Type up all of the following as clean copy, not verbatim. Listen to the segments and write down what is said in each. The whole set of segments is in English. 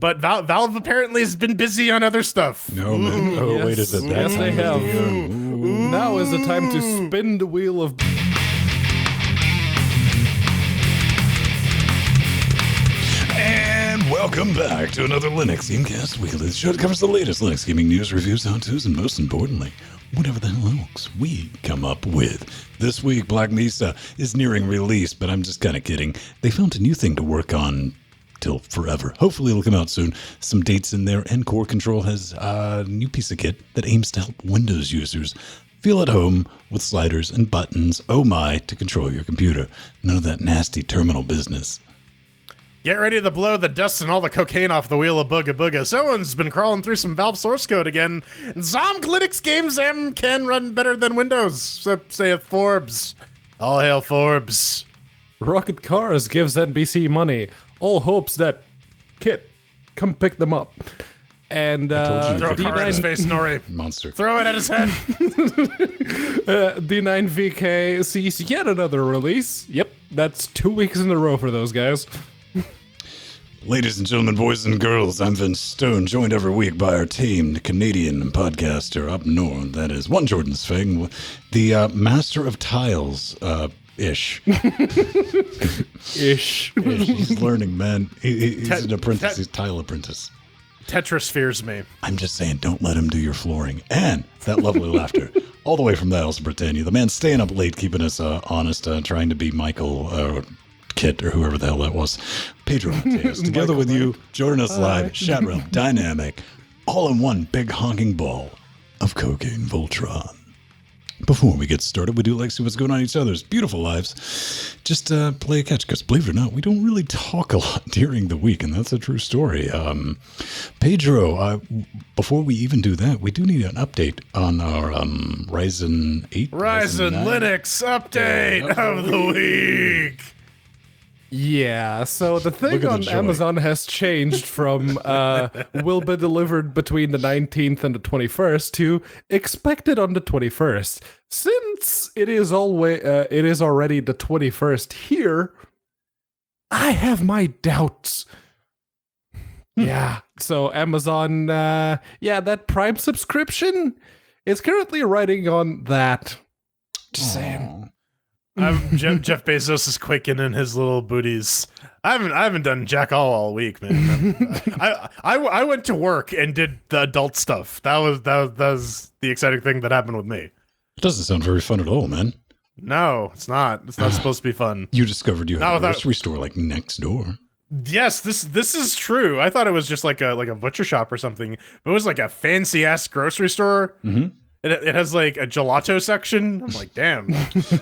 But Valve apparently has been busy on other stuff. No, man. Oh, yes. wait, is it that Yes, time they of the have. year? Now is the time to spin the wheel of... And welcome back to another LinuxGameCast Weekly, the show that covers the latest Linux gaming news, reviews, how-tos, and most importantly, whatever the hell else we come up with. This week, Black Mesa is nearing release, but I'm just kind of kidding. They found a new thing to work on till forever. Hopefully it'll come out soon. Some dates in there, and CoreCtrl has a new piece of kit that aims to help Windows users feel at home with sliders and buttons, oh my, to control your computer. None of that nasty terminal business. Get ready to blow the dust and all the cocaine off the wheel of Booga Booga. Someone's been crawling through some Valve source code again. Zom Linux games can run better than Windows, so saith Forbes. All hail Forbes. Rocket Cars gives NBC money. All hopes that Kit come pick them up. And Throw a car at his face, Nori. Monster. Throw it at his head. D9VK sees yet another release. Yep, that's 2 weeks in a row for those guys. Ladies and gentlemen, boys and girls, I'm Vince Stone, joined every week by our team, the Canadian podcaster up north, that is one Jordan Sfang, the master of tiles, ish. Ish. He's learning, man. He's an apprentice. He's a tile apprentice. Tetris fears me. I'm just saying, don't let him do your flooring. And that lovely laughter, all the way from the Isles of Britannia. The man staying up late, keeping us honest, trying to be Michael, Kit, or whoever the hell that was. Pedro Mateus, together with you, joining us live, chat room, dynamic, all in one big honking ball of cocaine Voltron. Before we get started, we do like to see what's going on in each other's beautiful lives. Just play a catch, because believe it or not, we don't really talk a lot during the week, and that's a true story. Pedro, before we even do that, we do need an update on our Ryzen 8. Ryzen Linux update of the week. Yeah, so the thing on Amazon has changed from will be delivered between the 19th and the 21st to expected on the 21st. Since it is already the 21st here, I have my doubts. Yeah, so Amazon, that Prime subscription is currently riding on that. Just saying. Jeff Bezos is quaking in his little booties. I haven't done jack all week, man. I went to work and did the adult stuff. That was the exciting thing that happened with me. It doesn't sound very fun at all, man. No, it's not. It's not supposed to be fun. You discovered you had a grocery store like next door. Yes, this is true. I thought it was just like a butcher shop or something, but it was like a fancy ass grocery store. Mm-hmm. It has like a gelato section. I'm like, damn.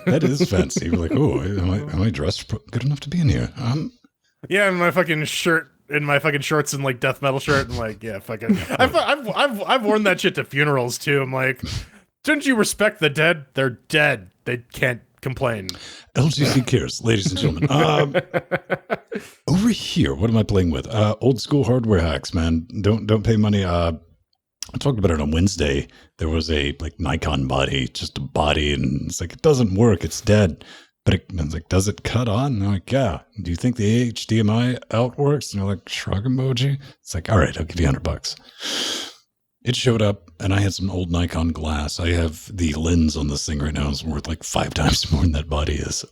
That is fancy. You're like, oh, am I dressed good enough to be in here? Yeah, in my fucking shirt, in my fucking shorts and like death metal shirt. I'm like, yeah, fucking. I've worn that shit to funerals too. I'm like, shouldn't you respect the dead? They're dead. They can't complain. LGC cares, ladies and gentlemen. Over here, what am I playing with? Old school hardware hacks, man. Don't pay money. I talked about it on Wednesday. There was a Nikon body, just a body, and it's like, it doesn't work. It's dead. But it's like, does it cut on? And I'm like, yeah. Do you think the HDMI out works? And they're like, shrug emoji. It's like, all right, I'll give you $100. It showed up, and I had some old Nikon glass. I have the lens on this thing right now. It's worth like 5 times more than that body is.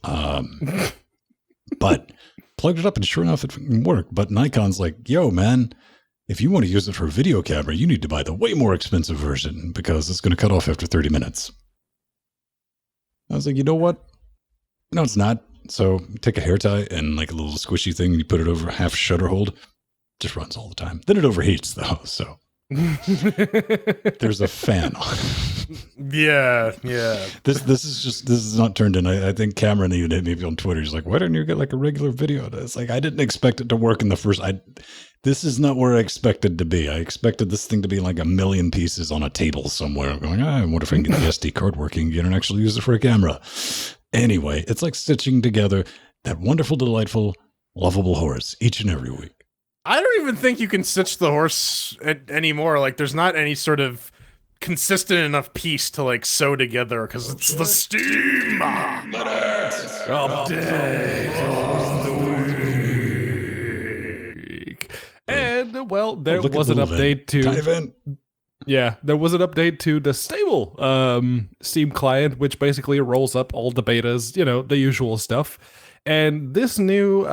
But plugged it up, and sure enough, it worked. But Nikon's like, yo, man, if you want to use it for a video camera, you need to buy the way more expensive version because it's going to cut off after 30 minutes. I was like, you know what? No, it's not. So take a hair tie and like a little squishy thing, and you put it over half shutter hold. Just runs all the time. Then it overheats though, so there's a fan on. Yeah. This is not turned in. I think Cameron even hit me on Twitter. He's like, why didn't you get like a regular video? It's like, I didn't expect it to work in the first. This is not where I expected to be. I expected this thing to be like a million pieces on a table somewhere. I'm going, I wonder if I can get the SD card working again and actually use it for a camera. Anyway, it's like stitching together that wonderful, delightful, lovable horse each and every week. I don't even think you can stitch the horse anymore. Like, there's not any sort of consistent enough piece to like sew together because it's the Steam update. And well, there Look at was an little update to... Tiny event. Yeah, there was an update to the stable Steam client, which basically rolls up all the betas, the usual stuff. And this new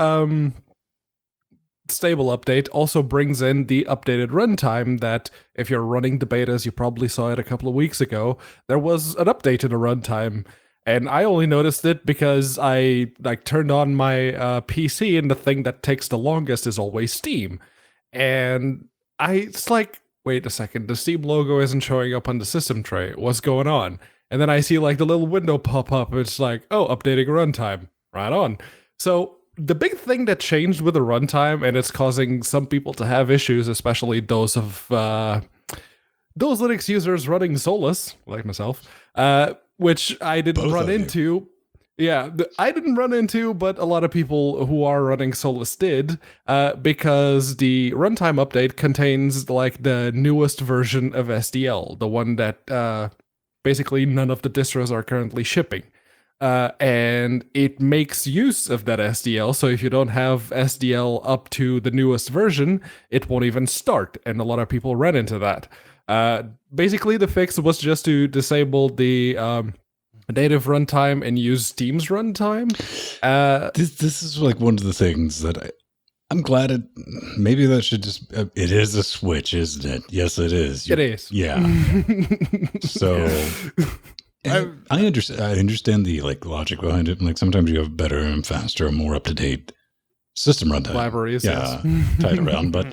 stable update also brings in the updated runtime that if you're running the betas, you probably saw it a couple of weeks ago. There was an update to the runtime. And I only noticed it because I turned on my PC, and the thing that takes the longest is always Steam. And it's like, wait a second, the Steam logo isn't showing up on the system tray. What's going on? And then I see the little window pop up. It's like, oh, updating runtime. Right on. So the big thing that changed with the runtime, and it's causing some people to have issues, especially those of those Linux users running Solus, like myself, which I didn't run into. Yeah, I didn't run into, but a lot of people who are running Solus did, because the runtime update contains the newest version of SDL, the one that basically none of the distros are currently shipping. And it makes use of that SDL, so if you don't have SDL up to the newest version, it won't even start, and a lot of people ran into that. Basically, the fix was just to disable the native runtime and use Steam's runtime. This is one of the things that I'm glad maybe that should just, it is a switch, isn't it? Yes, it is. It is. Yeah. So I understand the logic behind it. Sometimes you have better and faster and more up-to-date system runtime. Libraries. Yeah. Tied around. But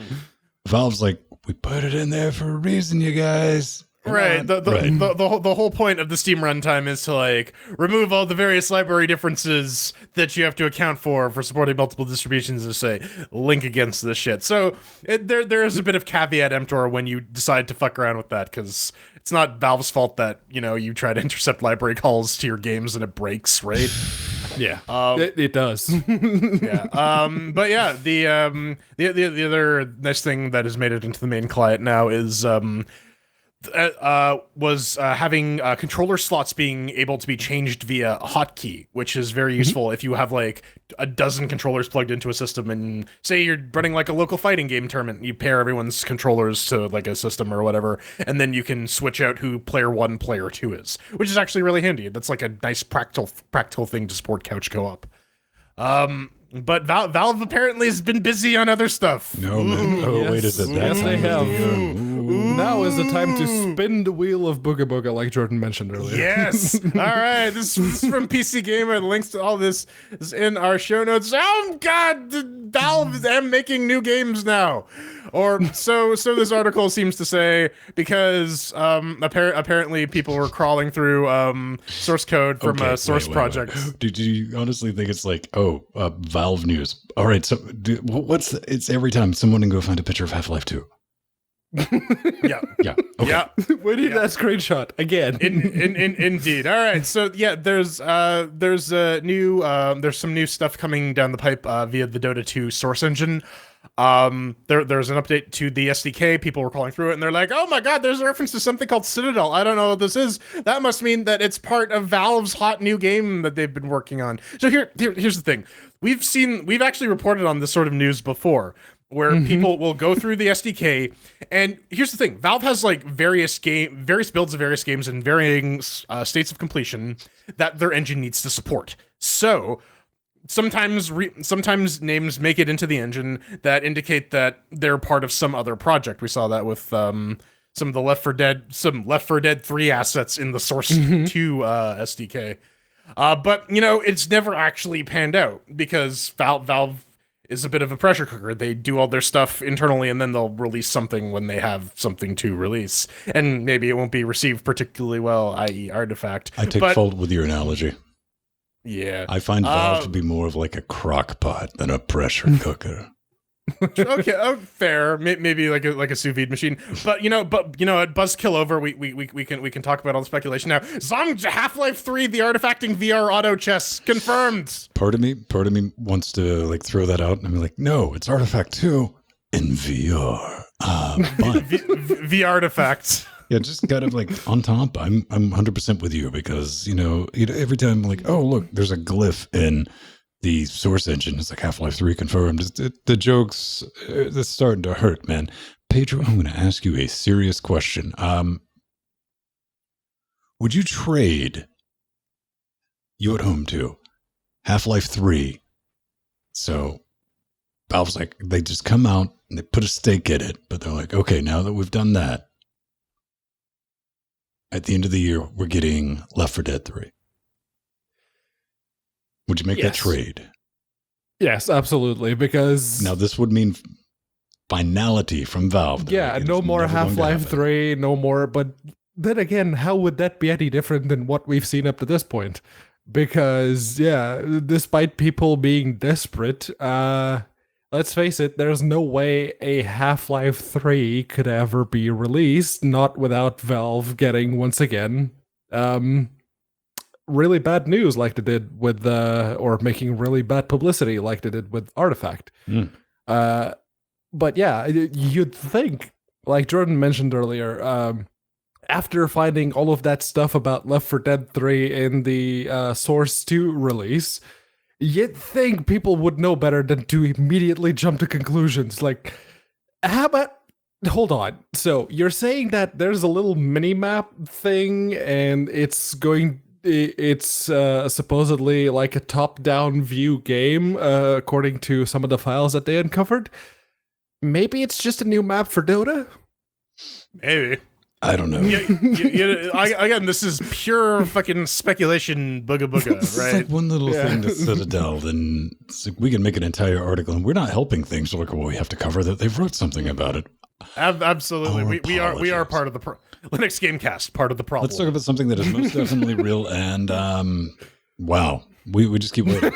Valve's we put it in there for a reason, you guys. Right. The whole point of the Steam runtime is to remove all the various library differences that you have to account for supporting multiple distributions to say link against this shit. So there is a bit of caveat emptor when you decide to fuck around with that, because it's not Valve's fault that you try to intercept library calls to your games and it breaks, right? Yeah, it does. Yeah. But yeah, the other nice thing that has made it into the main client now is having controller slots being able to be changed via a hotkey, which is very useful if you have a dozen controllers plugged into a system, and say you're running a local fighting game tournament, you pair everyone's controllers to a system or whatever, and then you can switch out who player 1, player 2 is, which is actually really handy. That's a nice practical thing to support couch co-op. But Valve apparently has been busy on other stuff. No, man. Oh, yes. Wait, is it that? Yes, they have. Now is the time to spin the wheel of Booga Booga, like Jordan mentioned earlier. Yes. All right. This is from PC Gamer. The links to all this is in our show notes. Oh, God. Valve is making new games now. Or so this article seems to say, because apparently people were crawling through source code from a source project. Wait. Did you honestly think it's Valve news? All right, so it's every time someone can go find a picture of Half-Life 2. Yeah. Okay. Yeah. We need that screenshot again. Indeed. All right. So yeah, there's some new stuff coming down the pipe via the Dota 2 source engine. There's an update to the SDK. People were calling through it and they're like, oh my God, there's a reference to something called Citadel. I don't know what this is. That must mean that it's part of Valve's hot new game that they've been working on. So here's the thing. We've actually reported on this sort of news before, where people will go through the SDK, and here's the thing: Valve has various builds of various games in varying states of completion that their engine needs to support. So sometimes names make it into the engine that indicate that they're part of some other project. We saw that with some of the Left 4 Dead 3 assets in the Source 2 SDK. But it's never actually panned out because Valve is a bit of a pressure cooker. They do all their stuff internally and then they'll release something when they have something to release. And maybe it won't be received particularly well, i.e. Artifact. I take fault with your analogy. Yeah. I find Valve to be more of a crock pot than a pressure cooker. Okay, fair. Maybe like a sous vide machine. But at Buzzkill Over, we can talk about all the speculation now. Half-Life 3, the artifacting VR auto chess confirmed. Part of me wants to throw that out, and I'm like, no, it's Artifact 2 in VR. But the artifacts. Yeah, just kind of on top. I'm 100% with you because every time oh look, there's a glyph in the source engine is like Half-Life 3 confirmed. The jokes, it's starting to hurt, man. Pedro, I'm going to ask you a serious question. Would you trade You at Home 2, Half-Life 3? So Valve's like, they just come out and they put a stake in it, but they're like, okay, now that we've done that, at the end of the year, we're getting Left 4 Dead 3. Would you make that trade? Yes, absolutely, because... Now, this would mean finality from Valve. Yeah, no more Half-Life 3, no more... But then again, how would that be any different than what we've seen up to this point? Because, yeah, despite people being desperate, let's face it, there's no way a Half-Life 3 could ever be released, not without Valve getting, once again... really bad news like they did with or making really bad publicity like they did with Artifact. But yeah, you'd think, like Jordan mentioned earlier, after finding all of that stuff about Left 4 Dead 3 in the Source 2 release, you'd think people would know better than to immediately jump to conclusions. Like, how about... Hold on. So you're saying that there's a little mini-map thing and it's supposedly like a top-down view game, according to some of the files that they uncovered. Maybe it's just a new map for Dota? Maybe. I don't know. Again, this is pure fucking speculation, booga, It's right? like one little thing to Citadel, then it's like we can make an entire article, and we're not helping things. Like, well, we have to cover that. They've wrote something about it. Absolutely. We are part of the LinuxGameCast, part of the problem. Let's talk about something that is most definitely real, and wow. We just keep waiting.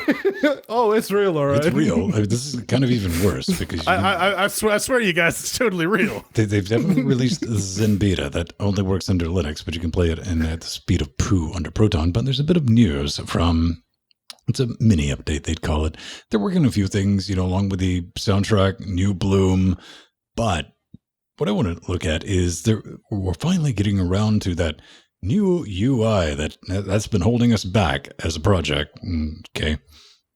Oh, it's real, all right. It's real. I mean, this is kind of even worse because I swear to you guys, it's totally real. They've definitely released Zen Beta that only works under Linux, but you can play it at the speed of poo under Proton. But there's a bit of news from, it's a mini update, they'd call it. They're working on a few things, along with the soundtrack, New Bloom. But what I want to look at is we're finally getting around to that new UI that's been holding us back as a project. Okay.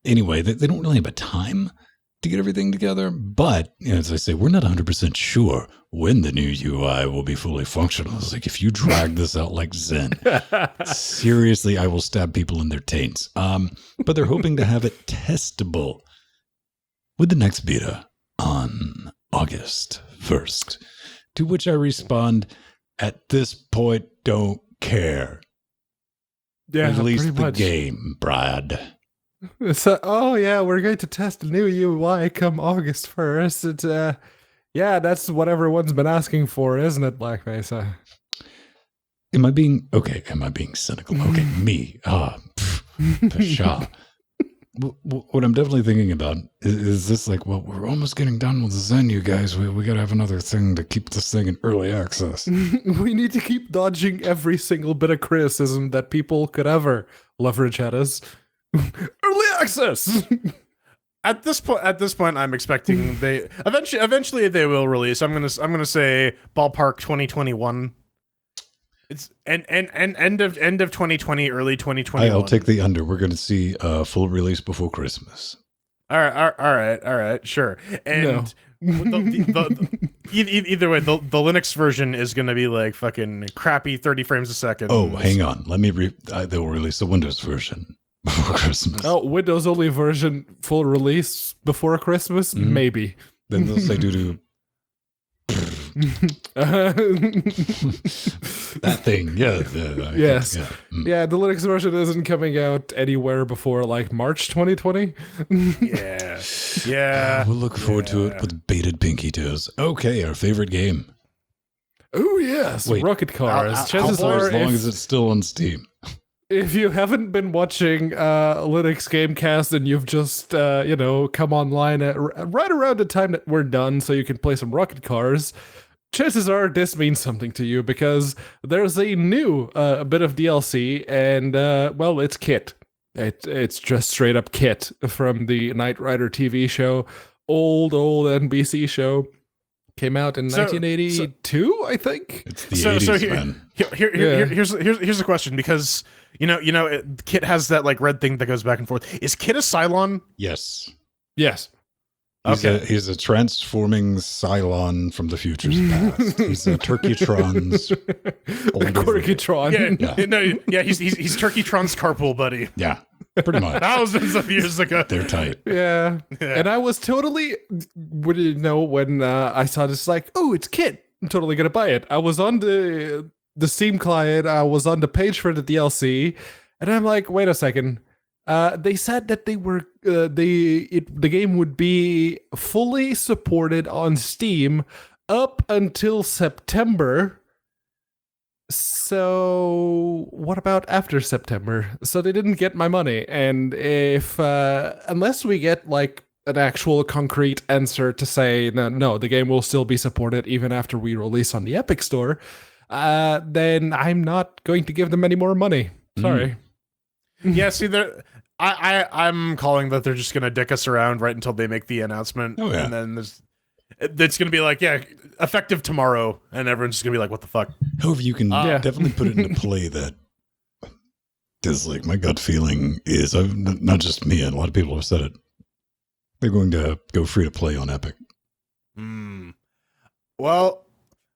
Anyway, they don't really have a time to get everything together, but as I say, we're not 100% sure when the new UI will be fully functional. It's like, if you drag this out like Zen, seriously, I will stab people in their taints. But they're hoping to have it testable with the next beta on August 1st. To which I respond, at this point, don't care. Yeah, at least the much. game, Brad. So, we're going to test a new UI come August 1st. Yeah, that's what everyone's been asking for, isn't it, Black Mesa? Am I being cynical? Okay, me. Pasha. What I'm definitely thinking about is this, like, well, we're almost getting done with Zen, you guys. We got to have another thing to keep this thing in early access. We need to keep dodging every single bit of criticism that people could ever leverage at us. Early access. At this point, I'm expecting they eventually they will release. I'm gonna say ballpark 2021. It's end of 2020, early 2021. I'll take the under. We're going to see a full release before Christmas. All right, sure. And either way, the Linux version is going to be like fucking crappy 30 frames a second. Oh, hang on. Let me they'll release the Windows version before Christmas. Oh, Windows only version full release before Christmas? Mm-hmm. Maybe. Then they'll say doo-doo. That thing, yes. Yeah, the Linux version isn't coming out anywhere before like March 2020. Yeah. We'll look forward to it with bated pinky toes. Okay, our favorite game. Oh yes, wait, Rocket Cars. Chances are, as long as it's still on Steam. If you haven't been watching LinuxGameCast and you've just come online at right around the time that we're done, so you can play some Rocket Cars, chances are this means something to you because there's a new bit of DLC, and it's Kit. It's just straight up Kit from the Knight Rider TV show, old NBC show. Came out in 1982, I think. It's the 80s, man. Here's a question, because Kit has that like red thing that goes back and forth. Is Kit a Cylon? Yes. Yes. He's a transforming Cylon from the future's past. He's a Turkeytron's older CoreCtrl. He's Turkeytron's carpool buddy. Yeah, pretty much. Thousands of years ago. They're tight. Yeah. And I was totally, when I saw this, like, oh, it's Kit. I'm totally going to buy it. I was on the Steam client. I was on the page for the DLC. And I'm like, wait a second. They said that they were the game would be fully supported on Steam up until September. So what about after September? So they didn't get my money, and if unless we get like an actual concrete answer to say no, the game will still be supported even after we release on the Epic Store, then I'm not going to give them any more money. Sorry. Yeah, see, I'm calling that they're just going to dick us around right until they make the announcement. Oh, yeah. And then it's going to be like, effective tomorrow, and everyone's just going to be like, what the fuck? However, you can definitely put it into play that, because like my gut feeling is, not just me, and a lot of people have said it, they're going to go free to play on Epic. Well,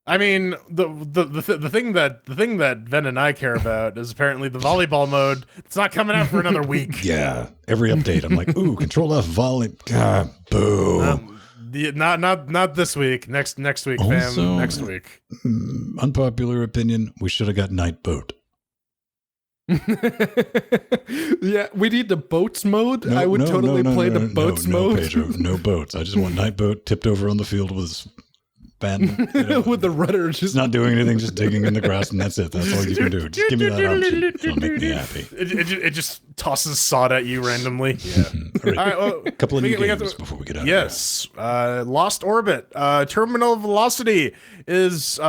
I mean, the thing that Ven and I care about is apparently the volleyball mode. It's not coming out for another week. Yeah, every update, I'm like, ooh, Control F volley. God, boo. Not this week. Next week, also, fam. Next week. Unpopular opinion: we should have got Night Boat. Yeah, we need the boats mode. I would totally play the boats mode. Pedro, no boats. I just want Night Boat tipped over on the field with his fan, with the rudder just not doing anything, just digging in the grass, and that's it. That's all you can do. Just give me that option. It'll make me happy. It just tosses sod at you randomly. Yeah. All right. Well, a couple of new games before we get out. Yes. Lost Orbit. Terminal Velocity is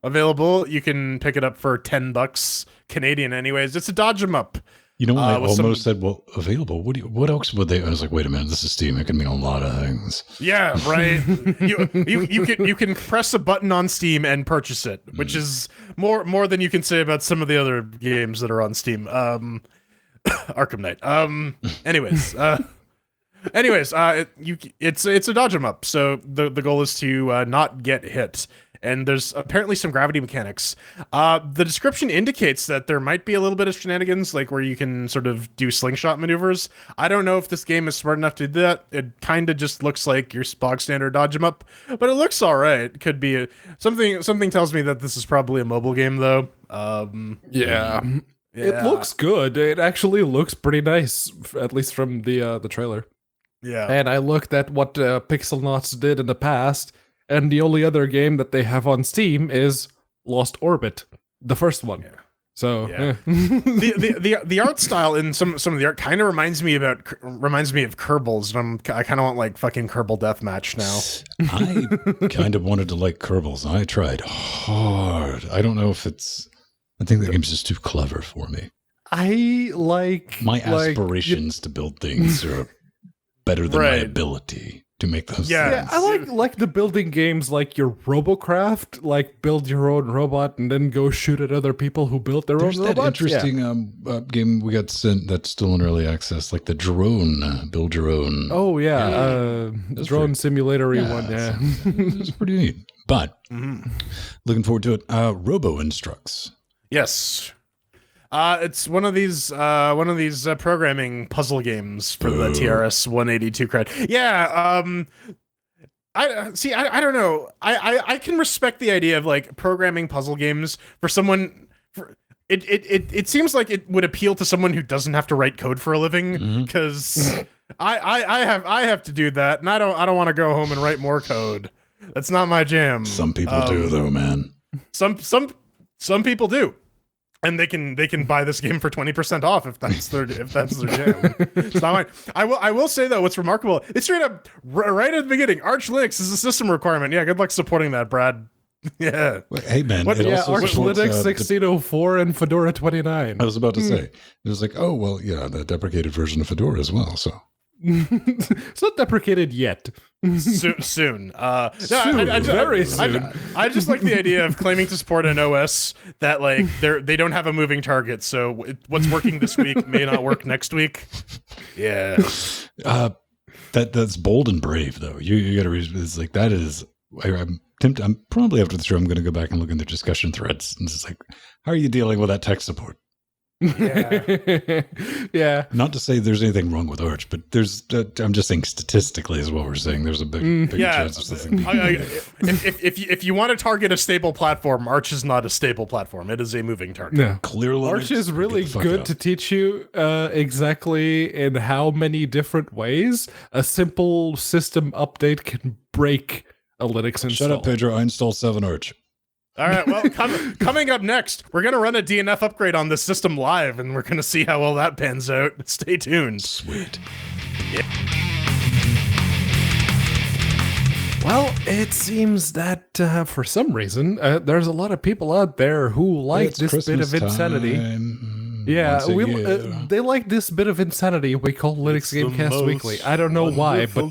available. You can pick it up for $10 Canadian, anyways. It's a dodge 'em up. You know what? I almost said, well, available. What else would they? I was like, wait a minute, this is Steam. It can mean a lot of things. Yeah, right. you can press a button on Steam and purchase it, which is more than you can say about some of the other games that are on Steam. Arkham Knight. It's a dodge 'em up. So the goal is to not get hit. And there's apparently some gravity mechanics. The description indicates that there might be a little bit of shenanigans, like where you can sort of do slingshot maneuvers. I don't know if this game is smart enough to do that. It kind of just looks like your bog standard dodge 'em up, but it looks all right. It could be something tells me that this is probably a mobile game, though. Yeah. It looks good. It actually looks pretty nice, at least from the trailer. Yeah. And I looked at what Pixelnauts did in the past. And the only other game that they have on Steam is Lost Orbit, the first one. Yeah. So the art style in some of the art kind of reminds me of Kerbals, and I kind of want like fucking Kerbal Deathmatch now. I kind of wanted to like Kerbals. I tried hard. I don't know if it's. I think the game's just too clever for me. I like my aspirations to build things are better than my ability to make those. Yeah, I like the building games like your Robocraft, like build your own robot and then go shoot at other people who built their own robots. That interesting game we got sent that's still in early access, like the drone, build your own. Oh yeah, drone simulatory one. Yeah, it's pretty neat. But looking forward to it. Robo Instructs. Yes. It's one of these programming puzzle games for the TRS 182 cred. Yeah, I don't know. I can respect the idea of like programming puzzle games for someone. It seems like it would appeal to someone who doesn't have to write code for a living, because I have to do that, and I don't want to go home and write more code. That's not my jam. Some people do though, man. Some people do. And they can buy this game for 20% off if that's their jam. It's not mine. I will say though, what's remarkable, it's straight up right at the beginning. Arch Linux is a system requirement. Yeah, good luck supporting that, Brad. Yeah. Hey man, Arch Linux 1604 and Fedora 29. I was about to say, it was like, oh well, yeah, the deprecated version of Fedora as well. So It's not deprecated yet. Soon. Very soon. I just like the idea of claiming to support an OS that like they don't have a moving target. So what's working this week may not work next week. Yeah. That's bold and brave though. You got to read. It's like that is. I'm tempted. I'm probably after the show. I'm going to go back and look in the discussion threads. And it's like, how are you dealing with that tech support? Yeah. Yeah. Not to say there's anything wrong with Arch, but there's. I'm just saying statistically is what we're saying. There's a big chance of something. If you want to target a stable platform, Arch is not a stable platform. It is a moving target. No. Clearly, Arch is really good to teach you exactly in how many different ways a simple system update can break a Linux install. Shut up, Pedro. I installed 7 Arch. All right, well, coming up next, we're going to run a DNF upgrade on this system live, and we're going to see how well that pans out. Stay tuned. Sweet. Yeah. Well, it seems that for some reason, there's a lot of people out there who like It's this Christmas bit of insanity. time. Yeah, Once a year. they like this bit of insanity we call Linux Gamecast Weekly. I don't know why, but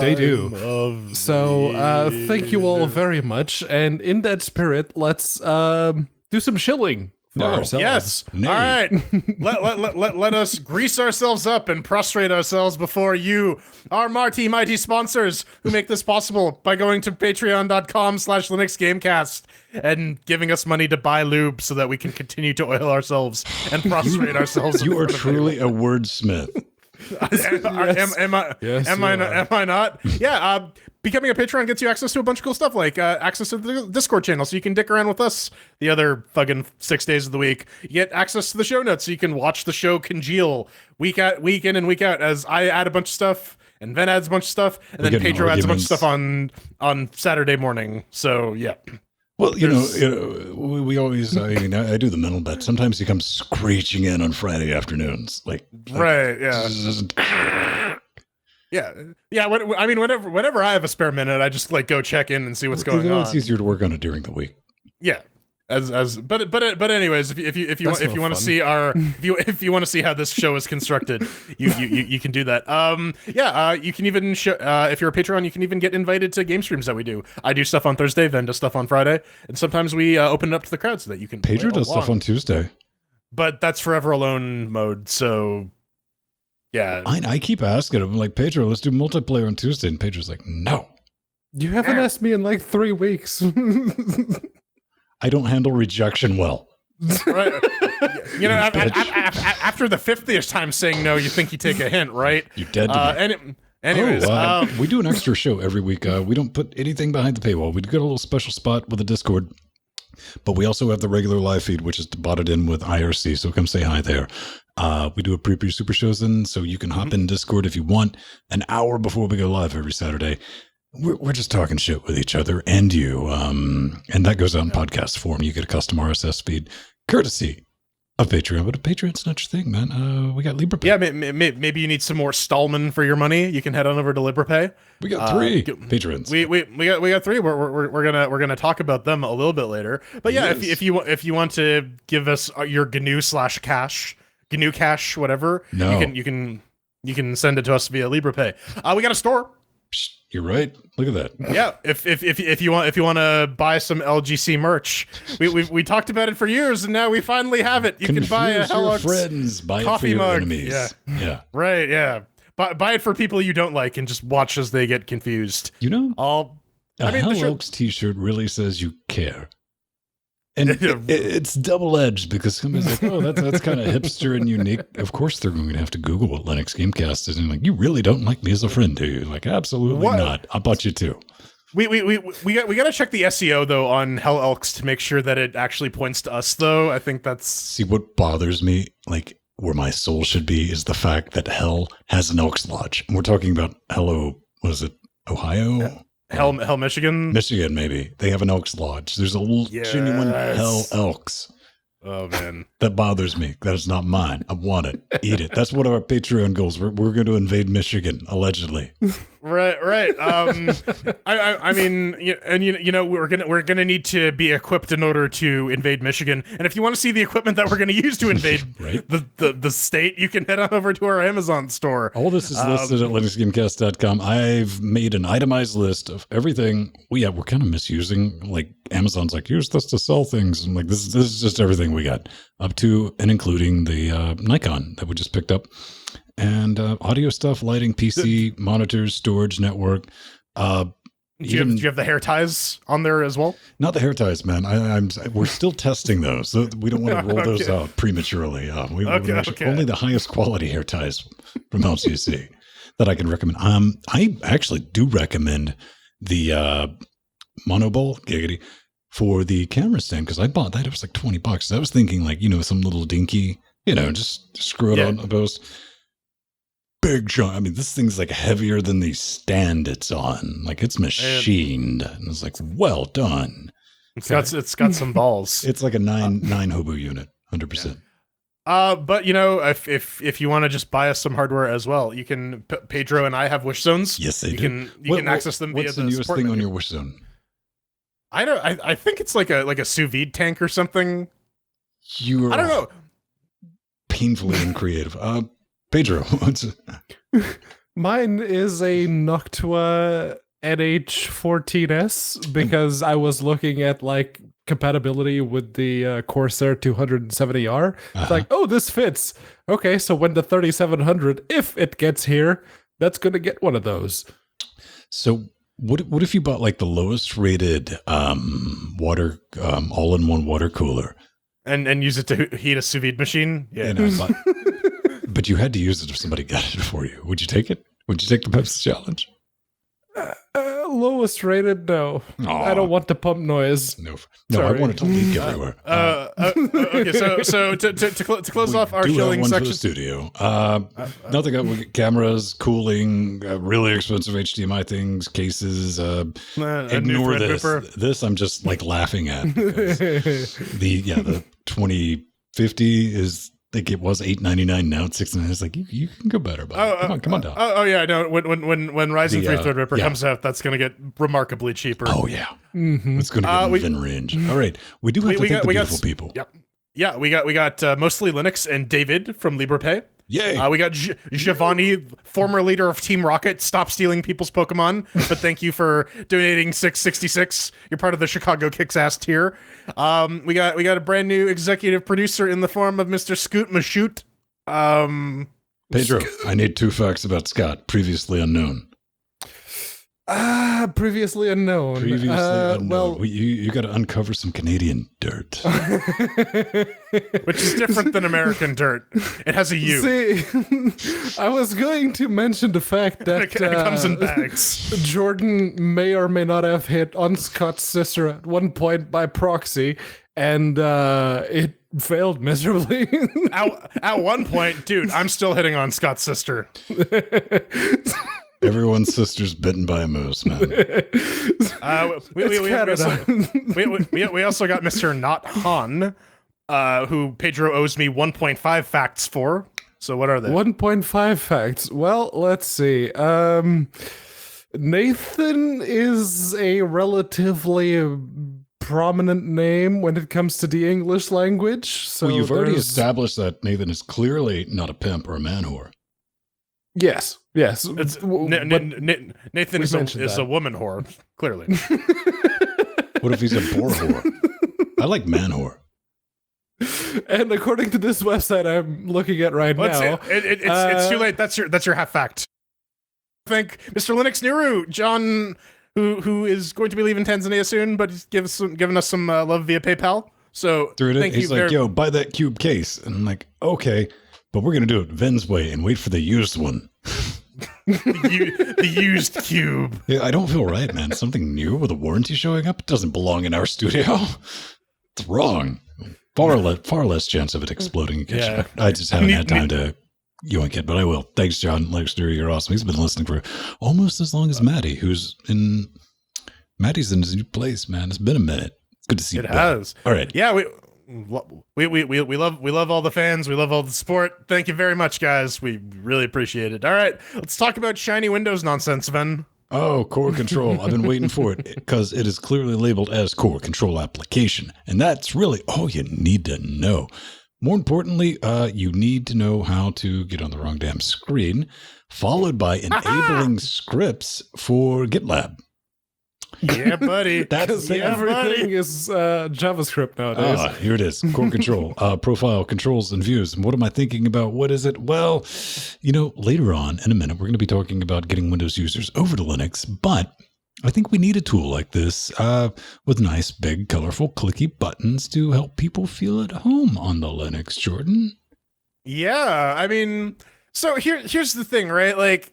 they do. So thank you all very much. And in that spirit, let's do some shilling for ourselves. Yes. Nay. All right. Let us grease ourselves up and prostrate ourselves before you, our mighty sponsors who make this possible by going to patreon.com/LinuxGameCast and giving us money to buy lube so that we can continue to oil ourselves and prostrate ourselves. You are truly a wordsmith. Am I not? Yeah. Becoming a Patreon gets you access to a bunch of cool stuff, like access to the Discord channel, so you can dick around with us the other fucking 6 days of the week. You get access to the show notes, so you can watch the show congeal week in and week out as I add a bunch of stuff, and Ben adds a bunch of stuff, and then Pedro adds a bunch of stuff on Saturday morning. So yeah. Well, we always, I do the mental bet. Sometimes he comes screeching in on Friday afternoons. Right, yeah. Yeah. Whenever I have a spare minute, I just go check in and see what's going on. It's easier to work on it during the week. Yeah. But anyways, if you want to see if you want to see how this show is constructed, you can do that. You can even if you're a Patreon, you can even get invited to game streams that we do. I do stuff on Thursday, Ven does stuff on Friday, and sometimes we open it up to the crowd so that you can. Pedro does stuff on Tuesday, but that's forever alone mode. So yeah, I keep asking him like, Pedro, let's do multiplayer on Tuesday, and Pedro's like, no. You haven't asked me in 3 weeks. I don't handle rejection well. Right. After the 50th time saying no, you think you take a hint, right? You dead to me. Anyways, we do an extra show every week. We don't put anything behind the paywall. We get a little special spot with the Discord, but we also have the regular live feed, which is botted in with IRC. So come say hi there. We do a preview super shows in, so you can hop in Discord if you want an hour before we go live every Saturday. We're just talking shit with each other and you, and that goes out in podcast form. You get a custom RSS feed, courtesy of Patreon. But if Patreon's not your thing, man, we got liberapay. Yeah, maybe you need some more Stallman for your money. You can head on over to liberapay. We got 3 patrons. We got 3. We're gonna talk about them a little bit later. But yeah, if you want to give us your GNU cash, whatever, you can send it to us via liberapay. We got a store. You're right. Look at that. Yeah, if you want to buy some LGC merch, we talked about it for years, and now we finally have it. You can buy a your friends, buy coffee it for your mug. enemies. Yeah. Right. Yeah. Buy it for people you don't like, and just watch as they get confused. A Hell Oaks t-shirt really says you care. And it's double-edged because somebody's like, oh, that's kind of hipster and unique. Of course, they're going to have to Google what Linux Gamecast is. And like, you really don't like me as a friend, do you? Like, absolutely not. I bought you too. We got to check the SEO, though, on Hell Elks to make sure that it actually points to us, though. I think that's... See, what bothers me, like, where my soul should be, is the fact that Hell has an Elks Lodge. And we're talking about Ohio? Yeah. Hell, Michigan? Michigan, maybe. They have an Elks Lodge. There's a genuine Hell Elks. Oh, man. That bothers me. That is not mine. I want it. Eat it. That's one of our Patreon goals. We're going to invade Michigan, allegedly. Right. I mean, we're gonna need to be equipped in order to invade Michigan. And if you want to see the equipment that we're gonna use to invade right? the state, you can head on over to our Amazon store. All this is listed at LinuxGameCast.com. I've made an itemized list of everything. We're kind of misusing, like, Amazon's like, use this to sell things. And like, this is just everything we got, up to and including the Nikon that we just picked up. And audio stuff, lighting, PC, monitors, storage, network. Do you have the hair ties on there as well? Not the hair ties, man. We're still testing those. So we don't want to roll those out prematurely. Only the highest quality hair ties from LGC that I can recommend. I actually do recommend the monoball giggity for the camera stand, because I bought that. It was like $20. I was thinking, like, some little dinky, just screw it on a post. Big giant. I mean, this thing's like heavier than the stand it's on. Like, it's machined. And it's like, well done. It's got some balls. It's like a nine hobo unit, 100%. But if you want to just buy us some hardware as well, you can. Pedro and I have wish zones. Yes, they do. You can access them via the newest thing on your wish zone? I think it's like a sous vide tank or something. I don't know. Painfully uncreative. Pedro, what's it? Mine is a Noctua NH14S, because I was looking at like compatibility with the Corsair 270R. It's like, oh, this fits. Okay, so when the 3700, if it gets here, that's going to get one of those. So what if you bought like the lowest rated water all-in-one water cooler and use it to heat a sous vide machine? Yeah. But you had to use it if somebody got it for you. Would you take it? Would you take the Pepsi challenge? Lowest rated, no. Aww. I don't want the pump noise. No, I want it to leak everywhere. Okay, so to close off our shilling section, for the studio. Nothing else. We get cameras, cooling, really expensive HDMI things, cases. Ignore this. This I'm just like laughing at. The 2050 is. I think it was $899. Now it's $699. It's like you can go better, but come on down. Yeah, no. When Ryzen 3 Threadripper comes out, that's going to get remarkably cheaper. Oh yeah, it's going to get within range. All right, we do have to thank the beautiful people. Yep. Yeah, we got mostly Linux and David from Liberapay. Yay! We got Giovanni, former leader of Team Rocket. Stop stealing people's Pokemon, but thank you for donating $6.66. You're part of the Chicago Kicks Ass tier. We got a brand new executive producer in the form of Mr. Scoot Mashoot. Pedro, I need 2 facts about Scott, previously unknown. Previously unknown. Previously unknown. Well, you got to uncover some Canadian dirt, which is different than American dirt. It has a U. See, I was going to mention the fact that it comes in bags. Jordan may or may not have hit on Scott's sister at one point by proxy, and it failed miserably. At one point, dude, I'm still hitting on Scott's sister. Everyone's sister's bitten by a moose, man. We also got Mr. Not Han, who Pedro owes me 1.5 facts for. So what are they? 1.5 facts. Well, let's see. Nathan is a relatively prominent name when it comes to the English language. So well, you've already established that Nathan is clearly not a pimp or a man whore. Yes. Nathan is a woman whore, clearly. What if he's a boar whore? I like man whore. And according to this website I'm looking at right now, it's too late. That's your half fact. Thank Mr. Linux Niru, John, who is going to be leaving Tanzania soon, but he's given us some love via PayPal. So thank you. He's like, yo, buy that cube case, and I'm like, okay. But we're going to do it Ven's way and wait for the used one. the used cube. Yeah, I don't feel right, man. Something new with a warranty showing up? It doesn't belong in our studio. It's wrong. Far less chance of it exploding. Yeah. I just haven't had time to yoink it, but I will. Thanks, John. You're awesome. He's been listening for almost as long as Maddie, Maddie's in his new place, man. It's been a minute. It's good to see you. It has. All right. Yeah, We love all the fans. We love all the support. Thank you very much, guys. We really appreciate it. All right, let's talk about shiny Windows nonsense, Ven. Oh, CoreCtrl. I've been waiting for it because it is clearly labeled as CoreCtrl application. And that's really all you need to know. More importantly, you need to know how to get on the wrong damn screen, followed by enabling scripts for GitLab. Yeah, buddy. That's everything is JavaScript nowadays. Here it is. CoreCtrl, profile, controls, and views. And what am I thinking about? What is it? Well, later on in a minute, we're going to be talking about getting Windows users over to Linux, but I think we need a tool like this with nice, big, colorful, clicky buttons to help people feel at home on the Linux, Jordan. Yeah, I mean, so here's the thing, right? Like,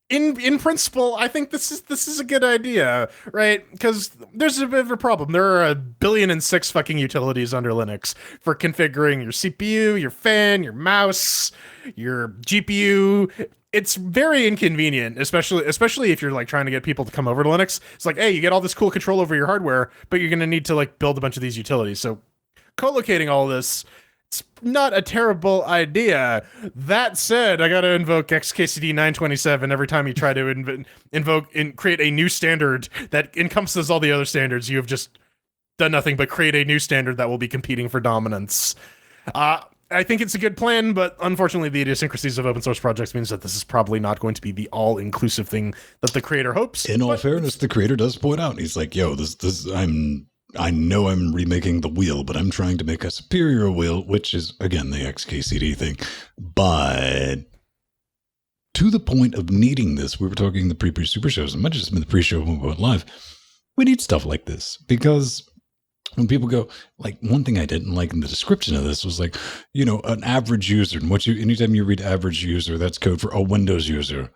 in principle, I think this is a good idea, right? Because there's a bit of a problem. There are 1.6 billion fucking utilities under Linux for configuring your CPU, your fan, your mouse, your GPU. It's very inconvenient, especially if you're like trying to get people to come over to Linux. It's like, hey, you get all this cool control over your hardware, but you're gonna need to like build a bunch of these utilities. So co-locating all this, it's not a terrible idea. That said, I gotta invoke XKCD 927 every time you try to create a new standard that encompasses all the other standards. You have just done nothing but create a new standard that will be competing for dominance. I think it's a good plan, but unfortunately the idiosyncrasies of open source projects means that this is probably not going to be the all-inclusive thing that the creator hopes. In all fairness, the creator does point out, he's like, yo, I know I'm remaking the wheel, but I'm trying to make a superior wheel, which is, again, the XKCD thing. But to the point of needing this, we were talking in the pre-super shows, it might have just been the pre-show when we went live, we need stuff like this. Because when people go, like, one thing I didn't like in the description of this was like, an average user. And anytime you read average user, that's code for a Windows user.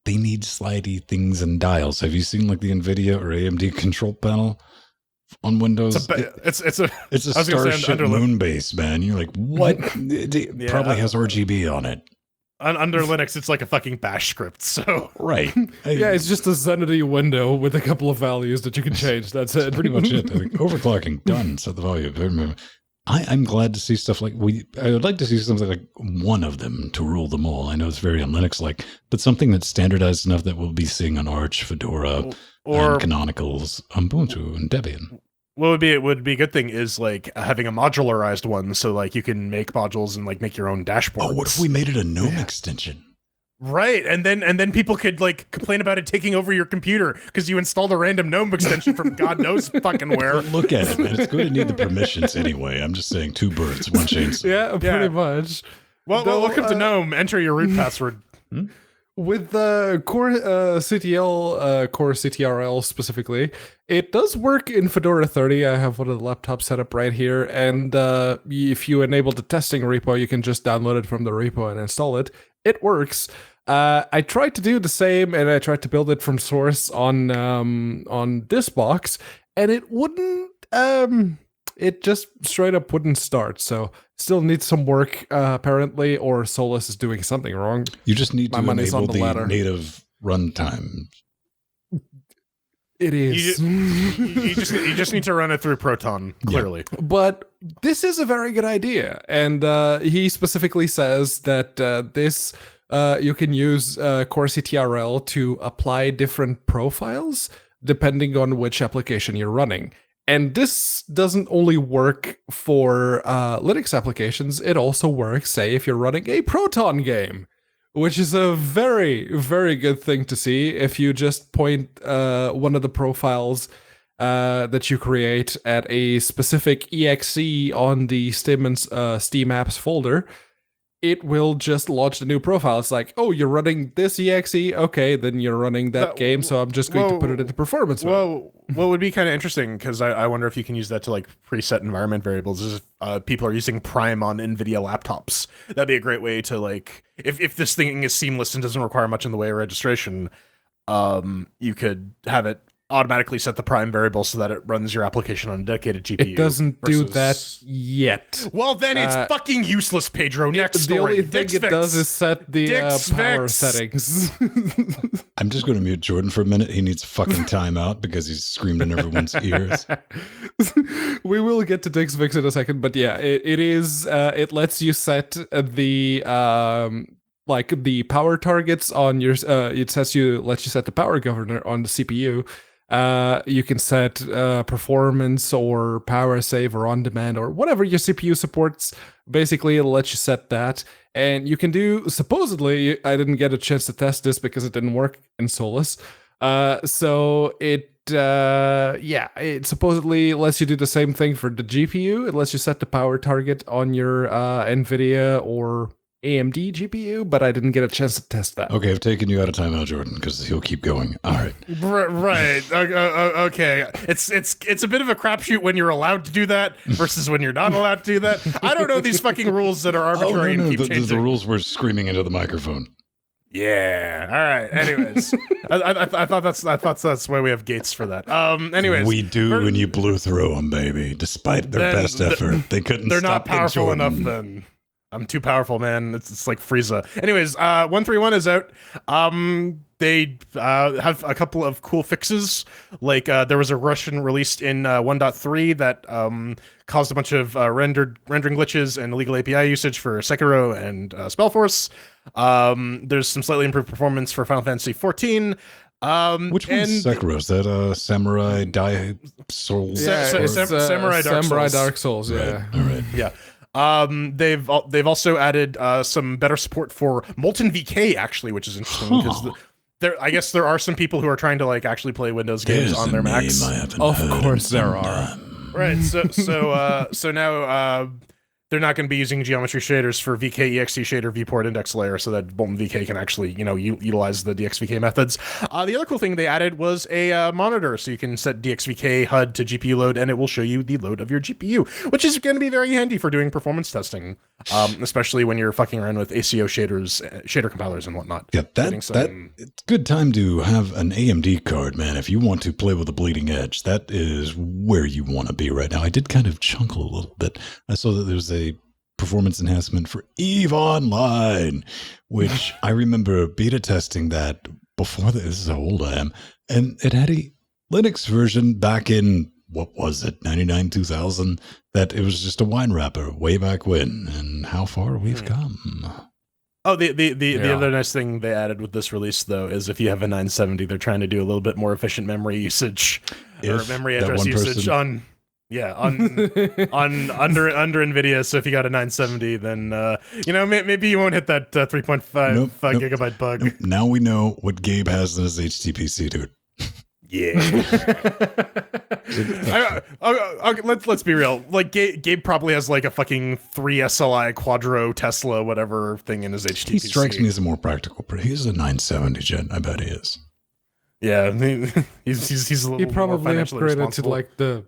They need slidey things and dials. Have you seen like the NVIDIA or AMD control panel on Windows? It's a Starship moon base, man. You're like, what? It probably has RGB on it. Under Linux, it's like a fucking bash script. So right. Yeah, it's just a Zenity window with a couple of values that you can change. That's it. Pretty much it. Overclocking, done. Set the volume. I'm glad to see stuff like I would like to see something like one of them to rule them all. I know it's very un-Linux-like, but something that's standardized enough that we'll be seeing on Arch, Fedora, and Canonicals, Ubuntu, and Debian. What would be a good thing is like having a modularized one, so like you can make modules and like make your own dashboards. Oh, what if we made it a GNOME extension? Right, and then people could like complain about it taking over your computer because you installed a random GNOME extension from God knows fucking where. Look at it, man. It's going to need the permissions anyway. I'm just saying, 2 birds, 1 chainsaw. Yeah, pretty much. Well, welcome to GNOME. Enter your root password. With the CoreCtrl specifically, it does work in Fedora 30. I have one of the laptops set up right here, and if you enable the testing repo, you can just download it from the repo and install it. It works. I tried to do the same, and I tried to build it from source on this box, and it wouldn't. It just straight up wouldn't start. So still needs some work apparently, or Solus is doing something wrong. You just need to enable the native runtime. It is. You just need to run it through Proton, clearly. Yeah. But this is a very good idea, and he specifically says that this you can use CoreCtrl to apply different profiles depending on which application you're running. And this doesn't only work for Linux applications; it also works, say, if you're running a Proton game, which is a very, very good thing to see. If you just point one of the profiles that you create at a specific exe on the Steam apps folder, it will just launch the new profile. It's like, oh, you're running this exe? Okay, then you're running that game, so I'm just going to put it into performance mode. Well, what would be kind of interesting, because I wonder if you can use that to like preset environment variables, is if people are using Prime on NVIDIA laptops. That'd be a great way to like, if this thing is seamless and doesn't require much in the way of registration, you could have it automatically set the prime variable so that it runs your application on a dedicated GPU. It doesn't do that yet. Well, then it's fucking useless, Pedro. Next the story. only thing it does is set the power settings. I'm just going to mute Jordan for a minute. He needs a fucking timeout because he's screamed in everyone's ears. We will get to DXVK in a second, but yeah, it is. It lets you set the like the power targets on your. It lets you set the power governor on the CPU. You can set performance or power save or on demand or whatever your CPU supports. Basically, it'll let you set that. And you can do, supposedly, I didn't get a chance to test this because it didn't work in Solus. So it supposedly lets you do the same thing for the GPU. It lets you set the power target on your NVIDIA or AMD GPU, but I didn't get a chance to test that. Okay, I've taken you out of timeout, Jordan, because he'll keep going. All right. Right. Okay. It's a bit of a crapshoot when you're allowed to do that versus when you're not allowed to do that. I don't know these fucking rules that are arbitrary and keep changing. The rules were screaming into the microphone. Yeah. All right. Anyways, I thought that's why we have gates for that. Anyways, we do, and you blew through them, baby. Despite their best effort, they couldn't. They're stop not powerful enough. Then I'm too powerful, man. It's like Frieza. Anyways, 131 is out. They have a couple of cool fixes. Like there was a Russian released in 1.3 that caused a bunch of rendering glitches and illegal API usage for Sekiro and Spellforce. There's some slightly improved performance for Final Fantasy 14. Which one's Sekiro? Is that Samurai Souls? Yeah, Samurai Dark Souls. Yeah. Right. All right. Yeah. They've also added some better support for Molten VK, actually, which is interesting because I guess there are some people who are trying to like actually play Windows games on their Macs. Of course there are. Right. So now they're not going to be using geometry shaders for VK exe shader viewport index layer, so that Molten VK can actually utilize the DXVK methods. The other cool thing they added was a monitor, so you can set DXVK HUD to GPU load, and it will show you the load of your GPU, which is going to be very handy for doing performance testing, especially when you're fucking around with ACO shaders, shader compilers, and whatnot. Yeah, it's a good time to have an AMD card, man. If you want to play with a bleeding edge, that is where you want to be right now. I did kind of chuckle a little bit. I saw that there's a performance enhancement for EVE Online, which I remember beta testing that before. This is how old I am, and it had a Linux version back in, what was it, 99, 2000, that it was just a wine wrapper way back when, and how far we've come. Oh, the other nice thing they added with this release, though, is if you have a 970, they're trying to do a little bit more efficient memory usage or memory address usage under NVIDIA. So if you got a 970, then maybe you won't hit that 3.5 gigabyte bug. Nope. Now we know what Gabe has in his HTPC, dude. Yeah. Let's be real. Like Gabe probably has like a fucking 3 SLI Quadro Tesla whatever thing in his HTPC. He strikes me as a more practical, but he's a 970 gen. I bet he is. Yeah, he's a little. He probably more upgraded to like the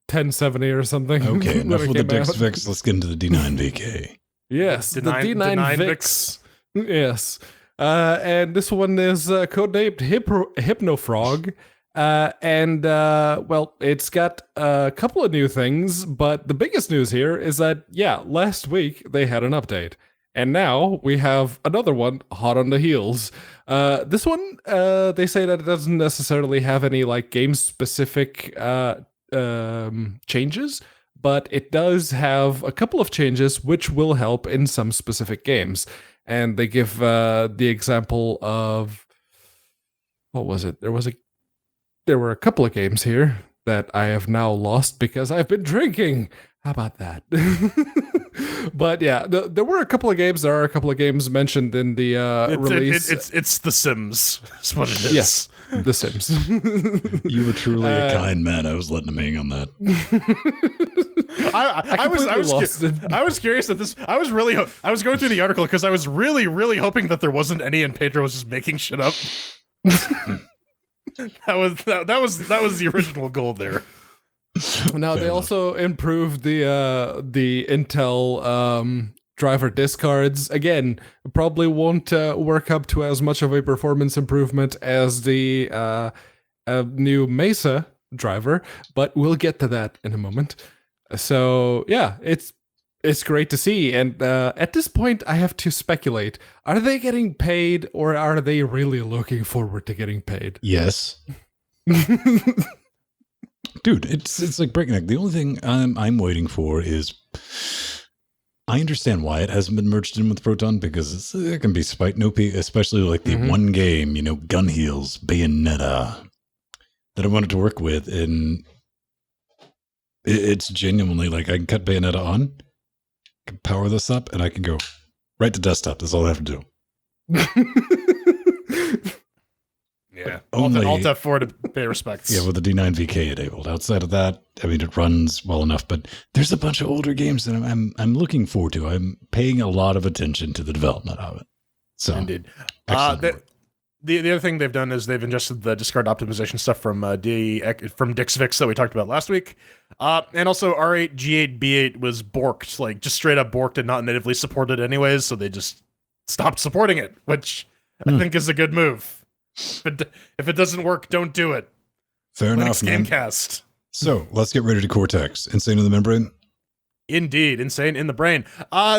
1070 or something. Okay, enough with the DXVK. Let's get into the D9VK. Yes, the D9VK. Yes. And this one is codenamed Hypnofrog. It's got a couple of new things, but the biggest news here is that, last week they had an update. And now we have another one hot on the heels. This one, they say that it doesn't necessarily have any like game-specific changes, but it does have a couple of changes which will help in some specific games. And they give the example of, what was it? There were a couple of games here that I have now lost because I've been drinking. How about that? But yeah, there were a couple of games. There are a couple of games mentioned in the release. It's The Sims. That's what it is. Yes, The Sims. You were truly a kind man. I was letting him hang on that. I was curious that this. I was going through the article because I was really, really hoping that there wasn't any, and Pedro was just making shit up. That was the original goal there. Now they also improved the Intel driver discards. Again, probably won't work up to as much of a performance improvement as the a new Mesa driver, but we'll get to that in a moment. So yeah, it's great to see. And at this point, I have to speculate: are they getting paid, or are they really looking forward to getting paid? Yes. Dude, it's like breakneck. The only thing I'm waiting for is, I understand why it hasn't been merged in with Proton, because it can be spite nopey, especially like the one game, Gun Heels, Bayonetta, that I wanted to work with, and it's genuinely like I can cut Bayonetta on, can power this up, and I can go right to desktop. That's all I have to do. Yeah, Alt F4 to pay respects. Yeah, with the D9VK enabled. Outside of that, I mean, it runs well enough, but there's a bunch of older games that I'm looking forward to. I'm paying a lot of attention to the development of it. So, indeed. The other thing they've done is they've ingested the discard optimization stuff from DXVK that we talked about last week. And also R8, G8, B8 was borked, like just straight up borked and not natively supported anyways, so they just stopped supporting it, which I think is a good move. But if it doesn't work, don't do it. Fair enough, LinuxGameCast. So let's get ready to Cortex. Insane in the Membrane? Indeed, Insane in the Brain.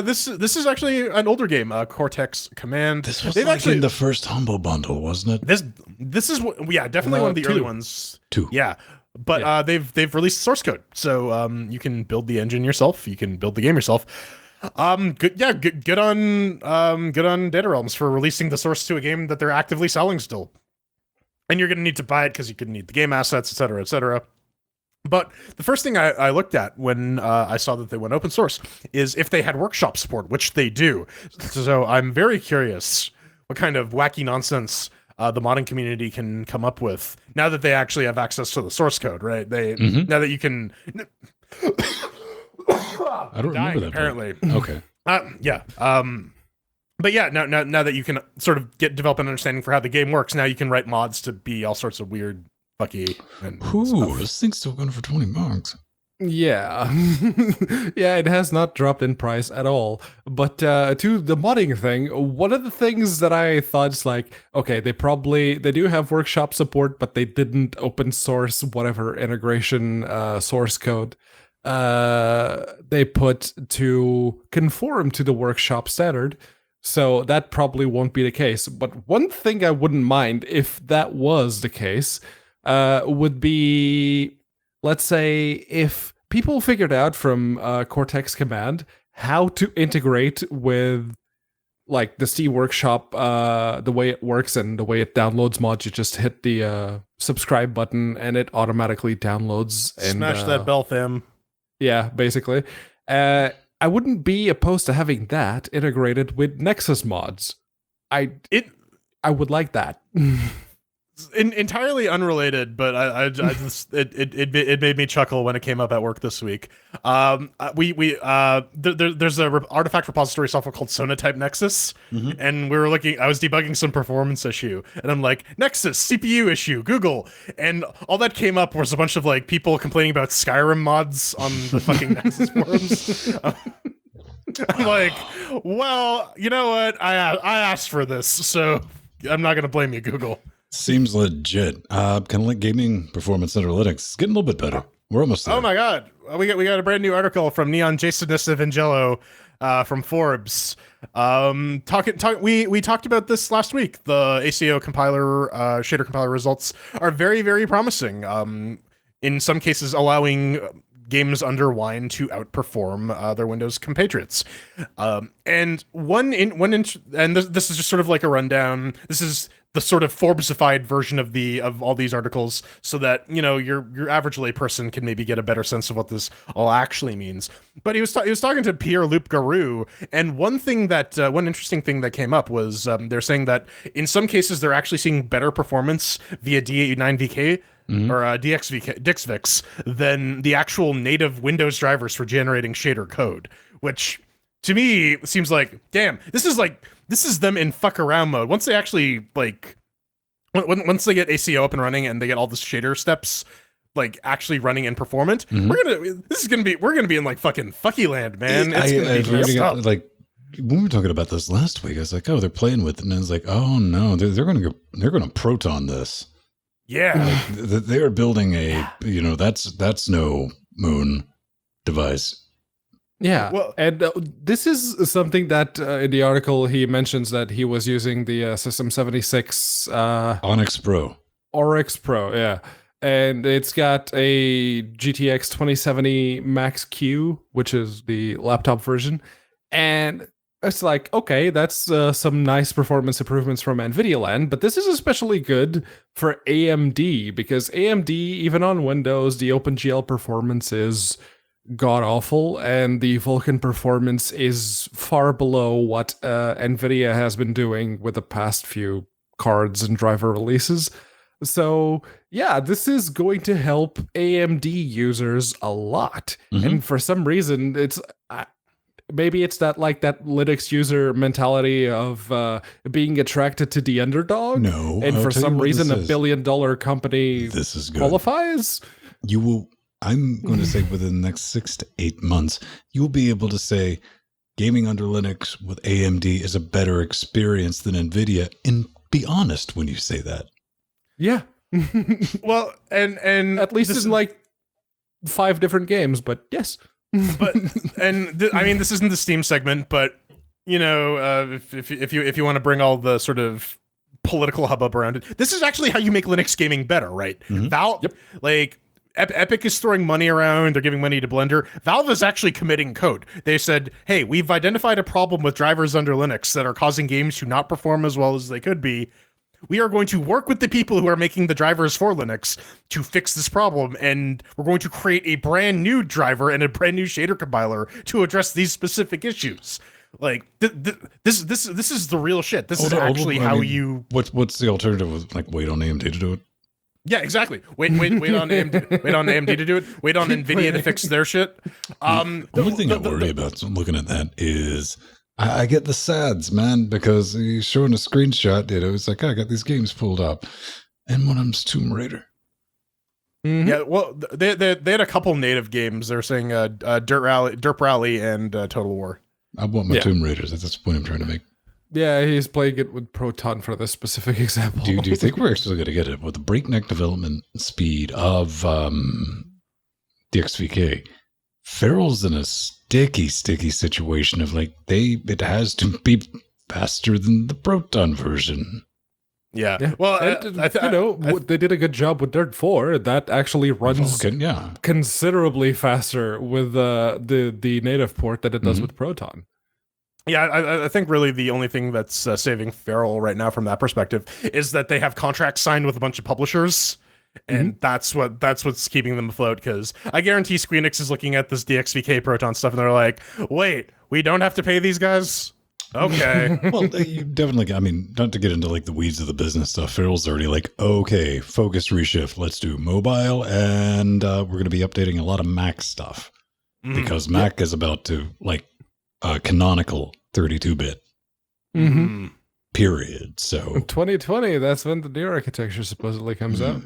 This is actually an older game, Cortex Command. This was in the first Humble Bundle, wasn't it? This is definitely one of the early ones. 2. Yeah. But they've released source code, so you can build the engine yourself. You can build the game yourself. Good on Data Realms for releasing the source to a game that they're actively selling still. And you're going to need to buy it because you could need the game assets, etc., etc. But the first thing I looked at when I saw that they went open source is if they had workshop support, which they do. So I'm very curious what kind of wacky nonsense the modding community can come up with now that they actually have access to the source code, right? Now that you can. I don't remember that. Apparently, okay. Yeah. But yeah, now that you can sort of develop an understanding for how the game works, now you can write mods to be all sorts of weird, fucky. This thing's still going for $20. Yeah. Yeah, it has not dropped in price at all. But to the modding thing, one of the things that I thought is like, okay, they do have workshop support, but they didn't open source whatever integration source code they put to conform to the workshop standard. So that probably won't be the case. But one thing I wouldn't mind if that was the case would be, let's say, if people figured out from Cortex Command how to integrate with like the Steam Workshop, the way it works and the way it downloads mods. You just hit the subscribe button and it automatically downloads. And, smash that bell, fam. Yeah, basically. I wouldn't be opposed to having that integrated with Nexus mods. I would like that. Entirely unrelated, but I just it made me chuckle when it came up at work this week. There's a artifact repository software called Sonatype Nexus, and we were looking. I was debugging some performance issue, and I'm like, Nexus CPU issue, Google, and all that came up was a bunch of like people complaining about Skyrim mods on the fucking Nexus forums. I'm like, well, you know what? I asked for this, so I'm not gonna blame you, Google. Seems legit. Kind of like gaming performance under Linux. It's getting a little bit better. We're almost there. Oh my god, we got a brand new article from Neon Jasonness Evangelo from Forbes. We talked about this last week. The ACO compiler shader compiler results are very, very promising. In some cases, allowing games under Wine to outperform their Windows compatriots. And this is just sort of like a rundown. This is the sort of Forbesified version of all these articles, so that your average layperson can maybe get a better sense of what this all actually means. But he was talking to Pierre-Luc Garou, and one interesting thing that came up was they're saying that in some cases they're actually seeing better performance via D9VK or DXVK than the actual native Windows drivers for generating shader code, which to me seems like, damn, this is them in fuck around mode. Once they actually once they get ACO up and running and they get all the shader steps like actually running and performant, we're gonna be in like fucking fucky land, man. Like when we were talking about this last week, I was like, oh, they're playing with it, and I was like, oh no, they're gonna Proton this. Yeah. They are building that's no moon device. Yeah, Well, and this is something that in the article he mentions that he was using the System 76 Onyx Pro. Oryx Pro, yeah. And it's got a GTX 2070 Max Q, which is the laptop version. And it's like, okay, that's some nice performance improvements from NVIDIA land, but this is especially good for AMD because AMD, even on Windows, the OpenGL performance is god-awful, and the Vulkan performance is far below what NVIDIA has been doing with the past few cards and driver releases. So, yeah, this is going to help AMD users a lot. And for some reason, it's maybe it's that Linux user mentality of being attracted to the underdog. No, and for some reason, $1 billion company this is good. Qualifies. You will. I'm going to say within the next 6 to 8 months, you'll be able to say gaming under Linux with AMD is a better experience than NVIDIA. And be honest when you say that. Yeah. Well, and at least in like 5 different games, but yes. But I mean, this isn't the Steam segment, but you know, if you want to bring all the sort of political hubbub around it, this is actually how you make Linux gaming better, right? Valve, like Epic is throwing money around, they're giving money to Blender. Valve is actually committing code. They said, hey, we've identified a problem with drivers under Linux that are causing games to not perform as well as they could be. We are going to work with the people who are making the drivers for Linux to fix this problem, and we're going to create a brand new driver and a brand new shader compiler to address these specific issues. Like this is the real shit. This is actually how you. What's the alternative? Like wait on AMD to do it. Yeah, exactly. Wait on AMD. Wait on AMD to do it. Wait on NVIDIA to fix their shit. The only thing I worry about looking at that is I get the sads, man, because he's showing a screenshot. You know, it's like I got these games pulled up, and one of them's Tomb Raider. Yeah, well, they had a couple native games. They're saying Derp Rally, and Total War. I want my Tomb Raiders. That's the point I'm trying to make. Yeah, he's playing it with Proton for this specific example. Do you think we're actually going to get it with the breakneck development speed of DXVK? Feral's in a sticky situation of like it has to be faster than the Proton version. Yeah. Well, they did a good job with Dirt 4. That actually runs considerably faster with the native port than it does with Proton. Yeah, I think really the only thing that's saving Feral right now from that perspective is that they have contracts signed with a bunch of publishers, and that's what's keeping them afloat. Because I guarantee Squeenix is looking at this DXVK Proton stuff, and they're like, "Wait, we don't have to pay these guys." Okay. Well, you definitely. I mean, not to get into like the weeds of the business stuff. Feral's already like, okay, focus reshift. Let's do mobile, and we're going to be updating a lot of Mac stuff because Mac is about to like canonical 32-bit. Period. So 2020. That's when the new architecture supposedly comes out.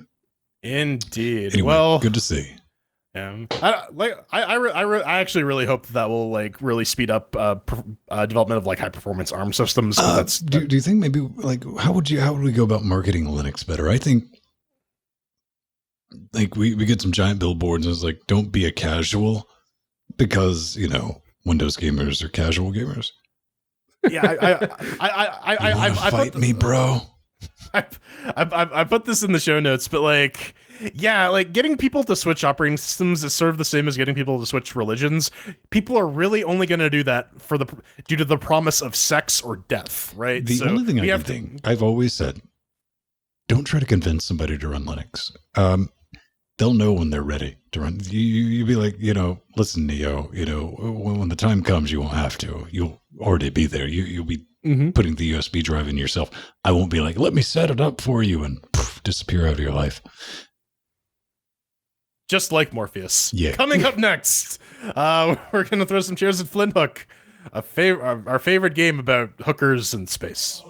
Indeed. Anyway, well, good to see. I actually really hope that will like really speed up development of like high performance ARM systems. Do you think maybe like how would we go about marketing Linux better? I think like we get some giant billboards and it's like don't be a casual because you know Windows gamers are casual gamers. Yeah, I fight me, bro. I put this in the show notes, but like, yeah, like getting people to switch operating systems is sort of the same as getting people to switch religions. People are really only going to do that due to the promise of sex or death, right? The only thing I've always said, don't try to convince somebody to run Linux. They'll know when they're ready to run. You be like, you know, listen, Neo, you know, when the time comes, you won't have to. You'll already be there. You'll be putting the USB drive in yourself. I won't be like, let me set it up for you and disappear out of your life. Just like Morpheus. Yeah. Coming up next, we're going to throw some chairs at Flinthook, our favorite game about hookers in space.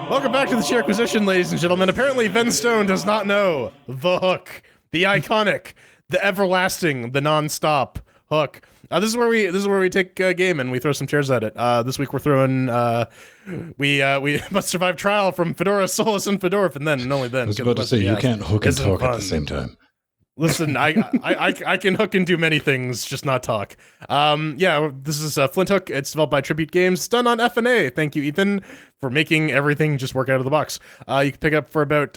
Welcome back to the CHAIRQASITION, ladies and gentlemen. Apparently, Ben Stone does not know the hook, the iconic, the everlasting, the non-stop Hook. This is where we take a game and we throw some chairs at it. This week we're throwing we must survive trial from Fedora, Solus, and Fedorf, and then and only then. I was about to say you can't hook and talk fun. at the same time. Listen, I can hook and do many things, just not talk. This is Flinthook. It's developed by Tribute Games. It's done on FNA. Thank you, Ethan, for making everything just work out of the box. You can pick up for about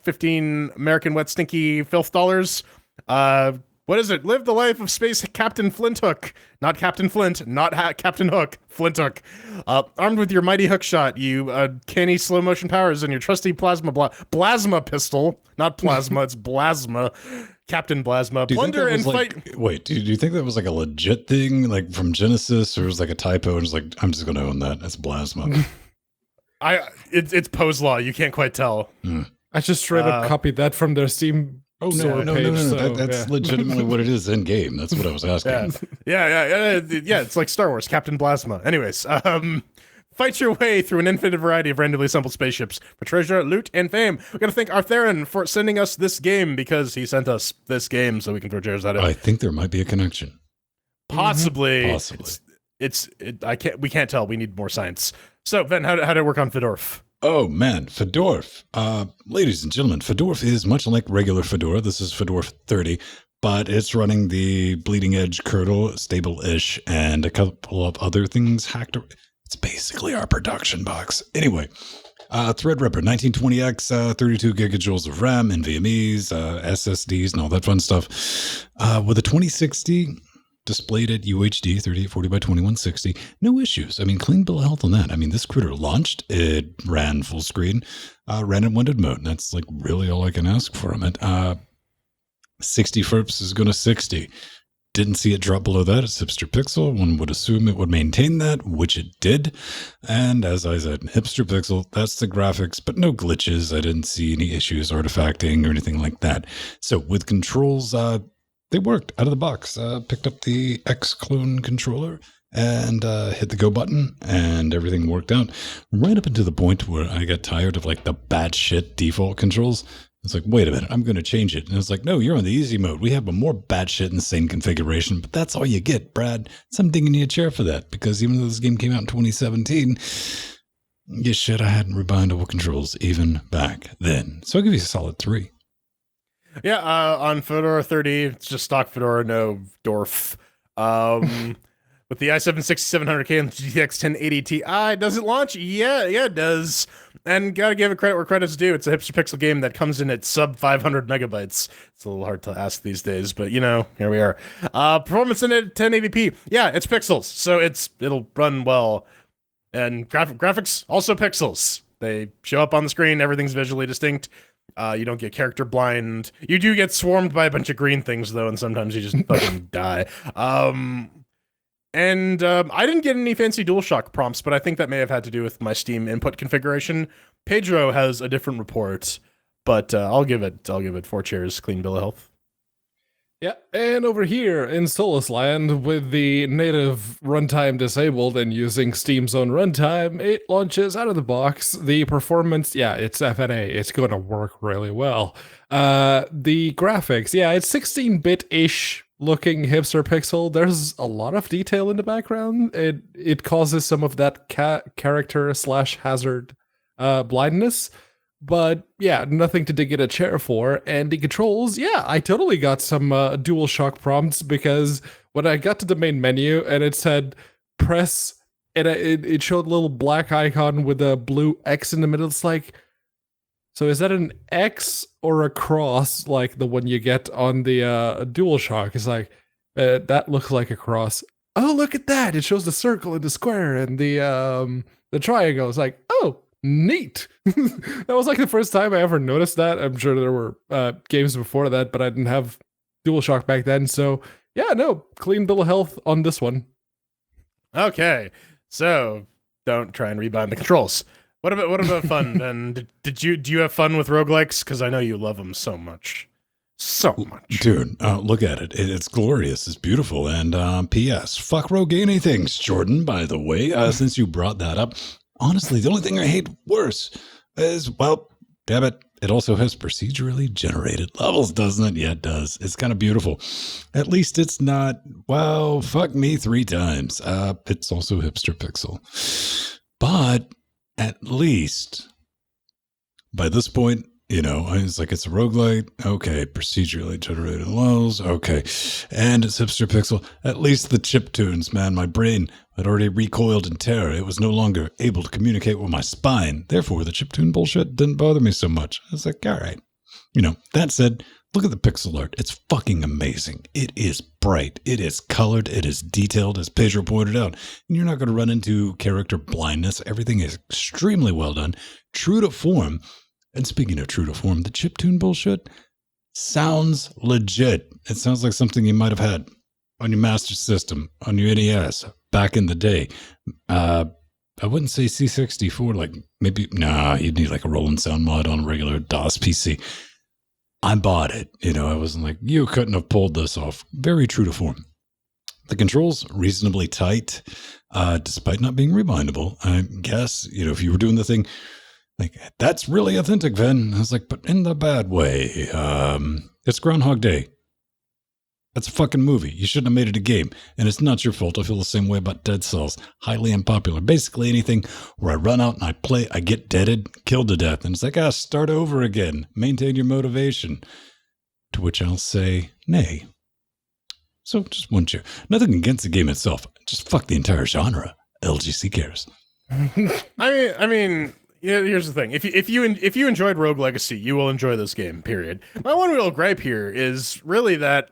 15 American wet stinky filth dollars. What is it? Live the life of Space Captain Flinthook. Not Captain Flint, not Captain Hook, Flinthook. Armed with your mighty hook shot, you canny slow motion powers, and your trusty plasma pistol. Not plasma, it's plasma. Captain Plasma. Plunder and fight. Wait, do you think that was like a legit thing, like from Genesis, or was like a typo? And it's like, I'm just going to own that. That's plasma. It's Poe's Law. You can't quite tell. I just straight up copied that from their Steam. Oh, no. That's legitimately what it is in game. That's what I was asking. Yeah, it's like Star Wars, Captain Plasma. Anyways, fight your way through an infinite variety of randomly assembled spaceships for treasure, loot, and fame. We gotta thank Arthurian for sending us this game because he sent us this game so we can throw chairs at it. I think there might be a connection. Possibly. Possibly. We can't tell. We need more science. So, Ben, how did it work on Fedorf? Oh, man, Fedorf. Ladies and gentlemen, Fedorf is much like regular Fedora. This is Fedorf 30, but it's running the bleeding edge kernel, stable-ish, and a couple of other things hacked. It's basically our production box. Anyway, Threadripper, 1920X, 32 gigajoules of RAM, NVMe's, SSDs, and all that fun stuff. With a 2060... displayed at UHD 3840 by 2160. No issues. I mean, clean bill of health on that. I mean, this critter launched, it ran full screen, ran in windowed mode. And that's like really all I can ask from it. 60 FERPs is going to 60. Didn't see it drop below that. It's hipster pixel. One would assume it would maintain that, which it did. And as I said, hipster pixel, that's the graphics, but no glitches. I didn't see any issues, artifacting, or anything like that. So with controls, they worked out of the box. Picked up the X-Clone controller and hit the go button, and everything worked out. Right up until the point where I got tired of like the batshit default controls. It's like, wait a minute, I'm going to change it. And it's like, no, you're on the easy mode. We have a more batshit insane configuration, but that's all you get, Brad. So I'm digging you a chair for that, because even though this game came out in 2017, you should have had rebindable controls even back then. So I'll give you a solid 3. Yeah, on Fedora 30, it's just stock Fedora, no Dorf. With the i7-6700K and the GTX 1080 Ti, does it launch? Yeah, it does. And gotta give it credit where credit's due. It's a hipster pixel game that comes in at sub 500 megabytes. It's a little hard to ask these days, but you know, here we are. Performance in it, 1080p. Yeah, it's pixels, so it'll run well. And graphics, also pixels. They show up on the screen, everything's visually distinct. You don't get character blind. You do get swarmed by a bunch of green things, though, and sometimes you just fucking die. I didn't get any fancy DualShock prompts, but I think that may have had to do with my Steam input configuration. Pedro has a different report, but I'll give it 4 chairs, clean bill of health. Yeah, and over here in Solus Land, with the native runtime disabled and using Steam's own runtime, it launches out of the box. The performance, yeah, it's FNA. It's going to work really well. The graphics, yeah, it's 16-bit-ish looking hipster pixel. There's a lot of detail in the background. It causes some of that character/hazard blindness. But yeah, nothing to dig in a chair for. And the controls, yeah, I totally got some DualShock prompts, because when I got to the main menu and it said press, and it showed a little black icon with a blue X in the middle. It's like, so is that an X or a cross like the one you get on the DualShock? It's like, that looks like a cross. Oh, look at that. It shows the circle and the square and the triangle. It's like, oh, neat. That was like the first time I ever noticed that. I'm sure there were games before that, but I didn't have DualShock back then. So yeah, no, clean bill of health on this one. Okay, so don't try and rebind the controls. What about fun? And do you have fun with roguelikes? Because I know you love them so much. So much. Dude, look at it. It's glorious. It's beautiful. And P.S. Fuck rogue anythings, Jordan, by the way, since you brought that up. Honestly, the only thing I hate worse is, well, damn it, it also has procedurally generated levels, doesn't it? Yeah, it does. It's kind of beautiful. At least it's not, wow, fuck me 3 times. It's also hipster pixel. But at least by this point, you know, it's like it's a roguelite. Okay, procedurally generated levels. Okay, and it's hipster pixel. At least the chiptunes, man, my brain had already recoiled in terror. It was no longer able to communicate with my spine. Therefore, the chiptune bullshit didn't bother me so much. I was like, all right. You know, that said, look at the pixel art. It's fucking amazing. It is bright. It is colored. It is detailed, as Pedro pointed out. And you're not going to run into character blindness. Everything is extremely well done, true to form. And speaking of true to form, the chiptune bullshit sounds legit. It sounds like something you might have had on your Master System, on your NES, back in the day. I wouldn't say C64, like maybe, you'd need like a Roland Sound mod on a regular DOS PC. I bought it. You know, I wasn't like, you couldn't have pulled this off. Very true to form. The controls reasonably tight, despite not being rewindable. I guess, you know, if you were doing the thing, like, that's really authentic, Ven. I was like, but in the bad way. It's Groundhog Day. That's a fucking movie. You shouldn't have made it a game. And it's not your fault. I feel the same way about Dead Cells. Highly unpopular. Basically anything where I run out and I play, I get deaded, killed to death. And it's like, start over again. Maintain your motivation. To which I'll say, nay. So just one cheer. Nothing against the game itself. Just fuck the entire genre. LGC cares. I mean, yeah, here's the thing. If you enjoyed Rogue Legacy, you will enjoy this game, period. My one real gripe here is really that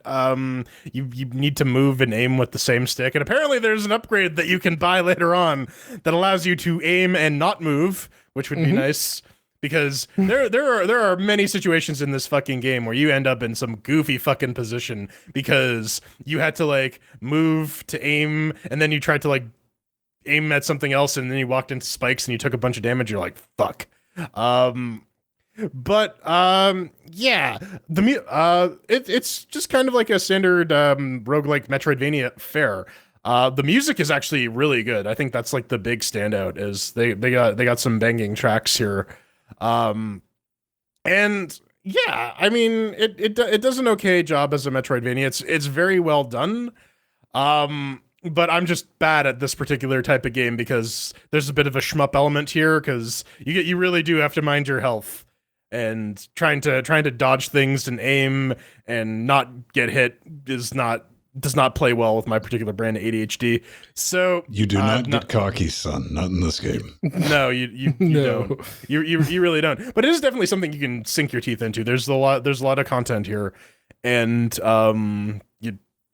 you need to move and aim with the same stick. And apparently there's an upgrade that you can buy later on that allows you to aim and not move, which would be nice. Because there are many situations in this fucking game where you end up in some goofy fucking position because you had to like move to aim and then you tried to like aim at something else and then you walked into spikes and you took a bunch of damage. You're like, fuck. Yeah, it's just kind of like a standard roguelike Metroidvania fare. The music is actually really good. I think that's like the big standout is they got some banging tracks here. And yeah, I mean it does an okay job as a Metroidvania. It's very well done. But I'm just bad at this particular type of game because there's a bit of a shmup element here because you really do have to mind your health and trying to dodge things and aim and not get hit does not play well with my particular brand of ADHD. So you do not get cocky, son. Not in this game. No, you No. don't. You really don't. But it is definitely something you can sink your teeth into. There's a lot of content here, and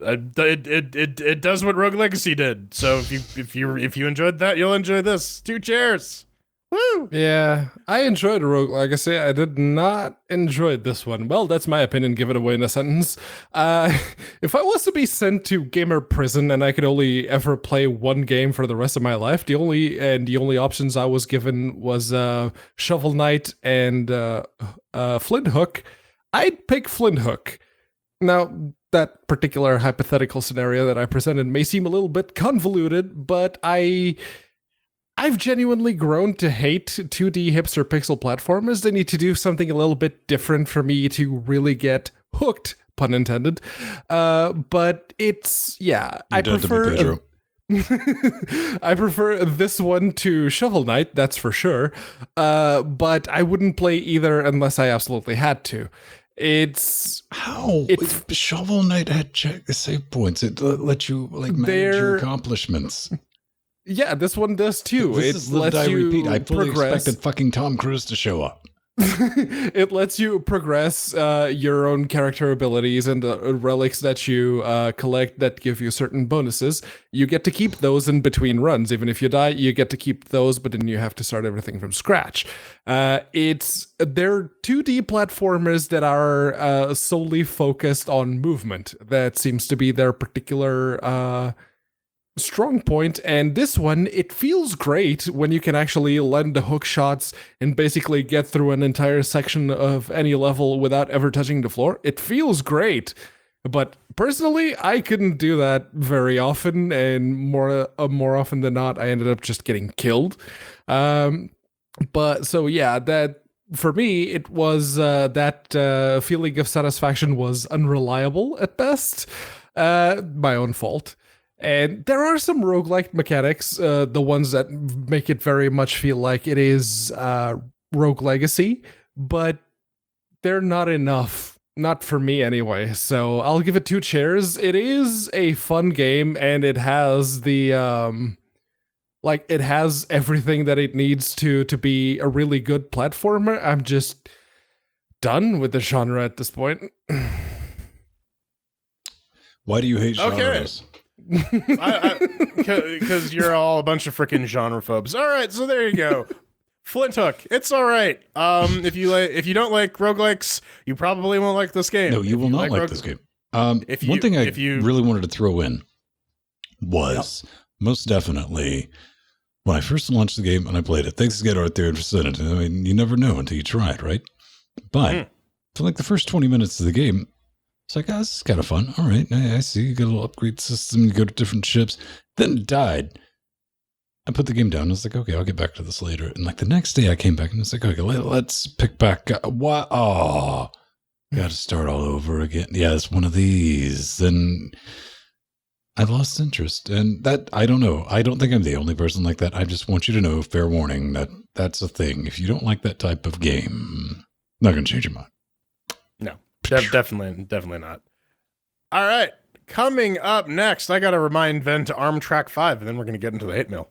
it does what Rogue Legacy did. So if you enjoyed that, you'll enjoy this. 2 cheers. Woo! Yeah, I enjoyed Rogue Legacy. I did not enjoy this one. Well, that's my opinion. Give it away in a sentence. If I was to be sent to gamer prison and I could only ever play one game for the rest of my life, the only options I was given was Shovel Knight and Flinthook, I'd pick Flinthook. Now, that particular hypothetical scenario that I presented may seem a little bit convoluted, but I've genuinely grown to hate 2D hipster pixel platformers. They need to do something a little bit different for me to really get hooked, pun intended. But it's, yeah, I prefer... I prefer this one to Shovel Knight, that's for sure. But I wouldn't play either unless I absolutely had to. Shovel Knight had save points. It let you like manage your accomplishments. Yeah, this one does too. This lets you repeat. I fully expected fucking Tom Cruise to show up. It lets you progress your own character abilities and the relics that you collect that give you certain bonuses. You get to keep those in between runs. Even if you die, you get to keep those, but then you have to start everything from scratch. They're 2D platformers that are solely focused on movement. That seems to be their particular strong point, and this one, it feels great when you can actually land the hook shots and basically get through an entire section of any level without ever touching the floor. It feels great, but personally, I couldn't do that very often, and more often than not, I ended up just getting killed. But so yeah, that for me, it was that feeling of satisfaction was unreliable at best. My own fault. And there are some roguelike mechanics, the ones that make it very much feel like it is Rogue Legacy, but they're not enough. Not for me anyway. So I'll give it 2 chairs. It is a fun game, and it has the it has everything that it needs to be a really good platformer. I'm just done with the genre at this point. Why do you hate genres? Because you're all a bunch of freaking genre phobes. All right, so there you go. Flinthook, it's all right. If you don't like roguelikes, you probably won't like this game. No, you will not like this game. One thing I really wanted to throw in was most definitely when I first launched the game and I played it. Thanks again, Art Theory for sending it. I mean, you never know until you try it, right? But for like the first 20 minutes of the game, it's like, this is kind of fun. All right, I see. You got a little upgrade system. You go to different ships. Then it died. I put the game down. I was like, okay, I'll get back to this later. And like the next day I came back and I was like, okay, let's pick back up. What? Oh, got to start all over again. Yeah, it's one of these. Then I lost interest. And that, I don't know. I don't think I'm the only person like that. I just want you to know, fair warning, that that's a thing. If you don't like that type of game, I'm not going to change your mind. No, definitely not. All right. Coming up next, I got to remind Ven to arm track 5, and then we're going to get into the hate mail.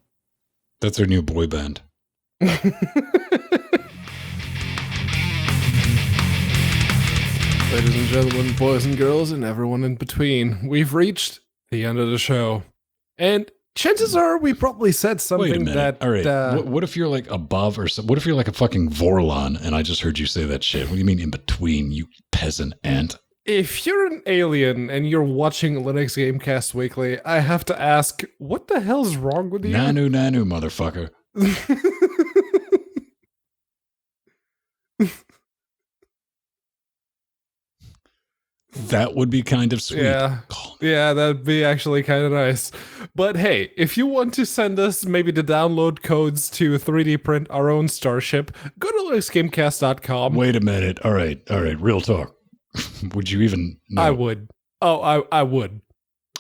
That's our new boy band. Ladies and gentlemen, boys and girls, and everyone in between, we've reached the end of the show. And chances are we probably said something Wait a minute. that... All right. What if you're like above or what if you're like a fucking Vorlon and I just heard you say that shit? What do you mean in between, you peasant ant? If you're an alien and you're watching Linux Gamecast Weekly, I have to ask, what the hell's wrong with you? Nanu, motherfucker. That would be kind of sweet. Yeah, that'd be actually kind of nice. But hey, if you want to send us maybe the download codes to 3D print our own starship, go to linuxgamecast.com. Wait a minute. All right. Real talk. Would you even know? I would. Oh, I would.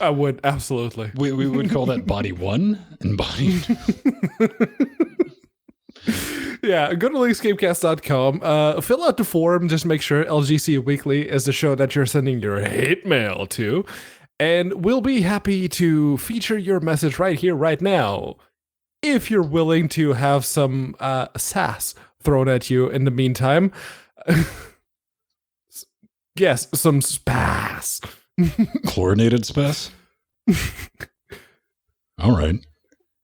I would, absolutely. We would call that body 1 and body 2. Yeah, go to linuxgamecast.com. Fill out the form. Just make sure LGC Weekly is the show that you're sending your hate mail to. And we'll be happy to feature your message right here, right now. If you're willing to have some sass thrown at you in the meantime. Yes, some spaz. Chlorinated spaz? All right.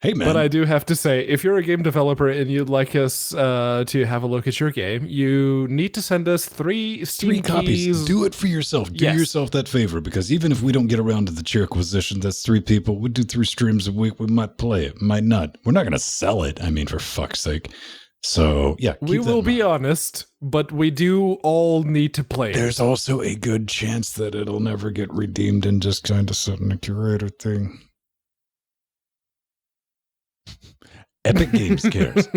Hey, man. But I do have to say, if you're a game developer and you'd like us to have a look at your game, you need to send us 3 Steam copies. keys. Do it for yourself. Do yourself that favor, because even if we don't get around to the CHAIRQASITION, that's 3 people. We do 3 streams a week. We might play it, might not. We're not going to sell it. I mean, for fuck's sake. So, yeah. We will be honest, but we do all need to play it. There's also a good chance that it'll never get redeemed and just kind of sit in a curator thing. Epic Games cares.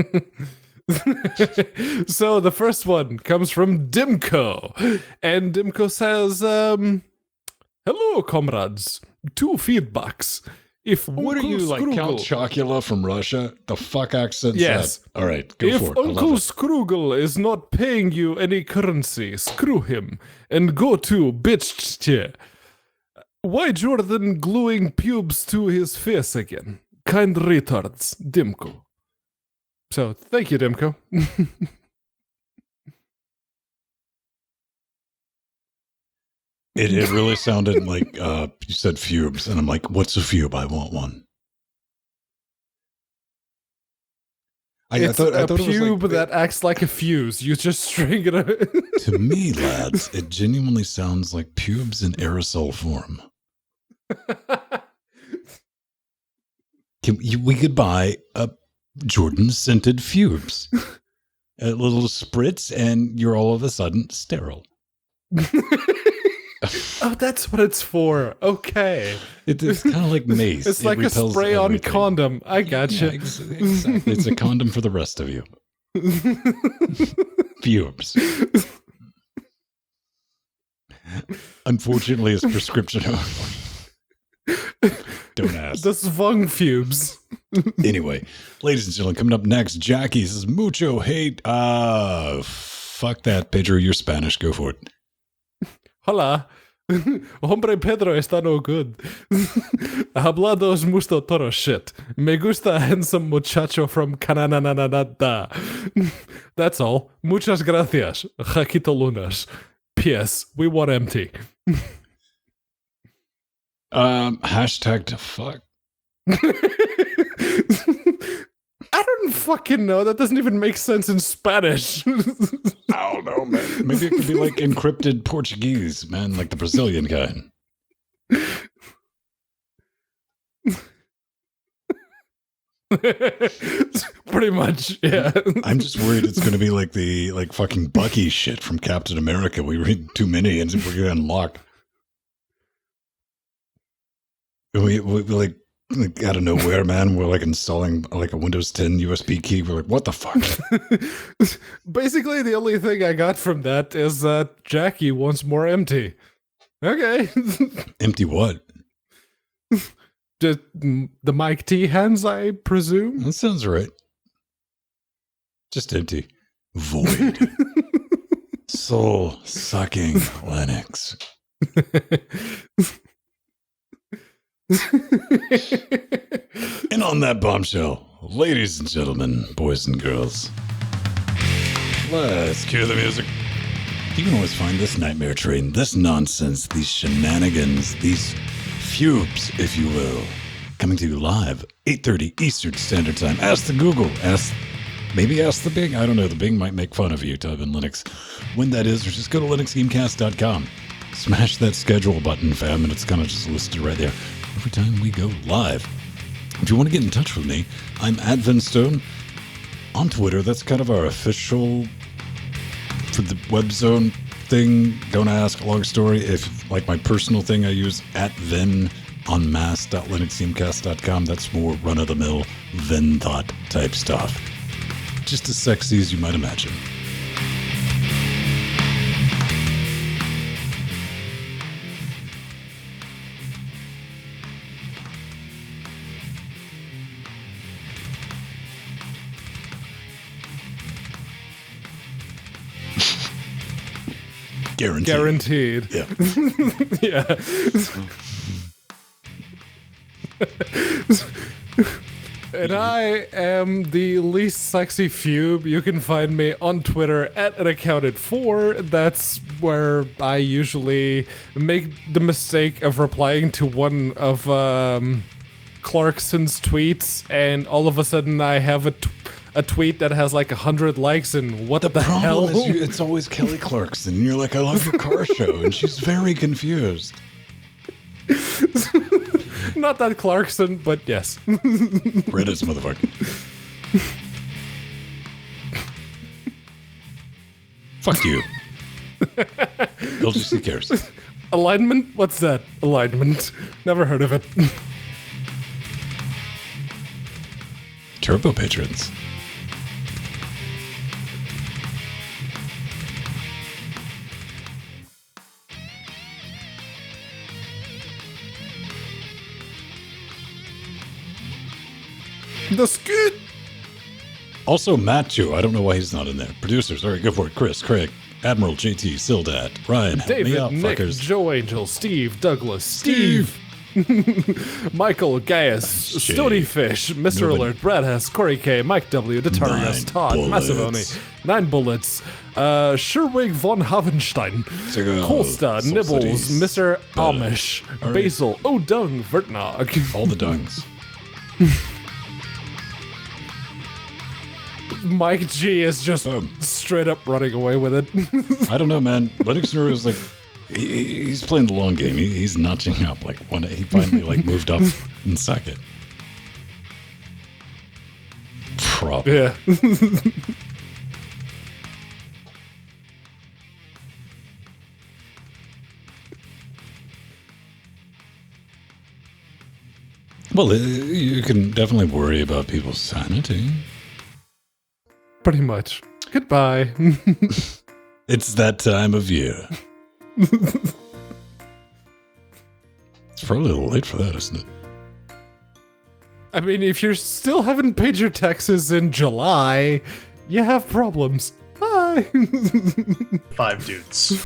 So the first one comes from Dimko. And Dimko says, hello, comrades. 2 feedbacks. If what are you, like Count Chocula from Russia? The fuck accent's yes. that? All right, go for it. If Uncle Scroogle is not paying you any currency, screw him and go to bitch. Why Jordan gluing pubes to his face again? Kind retards, Dimko. So, thank you, Dimko. It really sounded like you said fumes, and I'm like, what's a fube? I want one. It's a pube that acts like a fuse. You just string it out. To me, lads, it genuinely sounds like pubes in aerosol form. We could buy a Jordan scented fubes. A little spritz, and you're all of a sudden sterile. Oh, that's what it's for. Okay. It's kind of like mace. It's like a spray-on condom. I gotcha. Yeah, exactly. It's a condom for the rest of you. fumes. Unfortunately, it's prescription only. Don't ask. The Svung fumes. Anyway, ladies and gentlemen, coming up next, Jackie says, mucho hate. Fuck that, Pedro. You're Spanish. Go for it. Hola. Hombre Pedro está no good. Hablados musto toro shit. Me gusta handsome muchacho from Canananada. That's all. Muchas gracias. Jaquito Lunas. P.S. We want empty. Hashtag to fuck. I don't fucking know. That doesn't even make sense in Spanish. I don't know, man. Maybe it could be like encrypted Portuguese, man, like the Brazilian guy. Pretty much, yeah. I'm just worried it's going to be like the fucking Bucky shit from Captain America. We read too many and we're going to unlock. We like out of nowhere, man. We're like installing like a Windows 10 USB key. We're like, what the fuck? Basically, the only thing I got from that is that Jackie wants more empty. Okay. Empty what? Just the Mike T hands, I presume. That sounds right. Just empty. Void. Soul sucking Linux. And on that bombshell, ladies and gentlemen, boys and girls, let's cue the music. You can always find this nightmare train, this nonsense, these shenanigans, these fumes, if you will, coming to you live, 8:30 Eastern Standard Time. Ask the Google, ask the Bing. I don't know, the Bing might make fun of you, type in Linux. When that is, or just go to LinuxGameCast.com. Smash that schedule button, fam, and it's kind of just listed right there every time we go live. If you want to get in touch with me, I'm at Vinstone on Twitter. That's kind of our official for the web zone thing. Don't ask, long story. If like my personal thing, I use at Vin on mass.linuxgamecast.com. That's more run-of-the-mill Vin thought type stuff. Just as sexy as you might imagine. Guaranteed. Yeah. Yeah. And I am the least sexy fube. You can find me on Twitter at unaccounted4. That's where I usually make the mistake of replying to one of Clarkson's tweets, and all of a sudden I have a tweet that has like 100 likes, and what the hell? Is it's always Kelly Clarkson. And you're like, I love your car show, and she's very confused. Not that Clarkson, but yes. Reddit's motherfucker. Fuck you. LGC cares. Alignment? What's that? Alignment. Never heard of it. Turbo patrons. The skid. Also, Matthew. I don't know why he's not in there. Producers. All right, go for it. Chris, Craig, Admiral, JT, Sildat, Ryan, help David, me out, Nick, fuckers. Joe Angel, Steve, Douglas, Steve. Michael, Gaius, Stony Fish, Mr. Nobody. Alert, Brad Hess, Corey K, Mike W, Detarius, 9 Todd, bullets. Massivoni, 9 Bullets, Sherwig von Havenstein, Kolsta, Soul Nibbles, Cities. Mr. But, Amish, all right. Basil, O'Dung, Vertnog. All the dungs. Mike G is just straight up running away with it. I don't know, man. Linux Nerd is like, he's playing the long game. He's notching up. Like when he finally like moved up in second. Probably. Yeah. Well, you can definitely worry about people's sanity. Pretty much. Goodbye. It's that time of year. It's probably a little late for that, isn't it? I mean, if you're still haven't paid your taxes in July, you have problems. Bye. 5 dudes.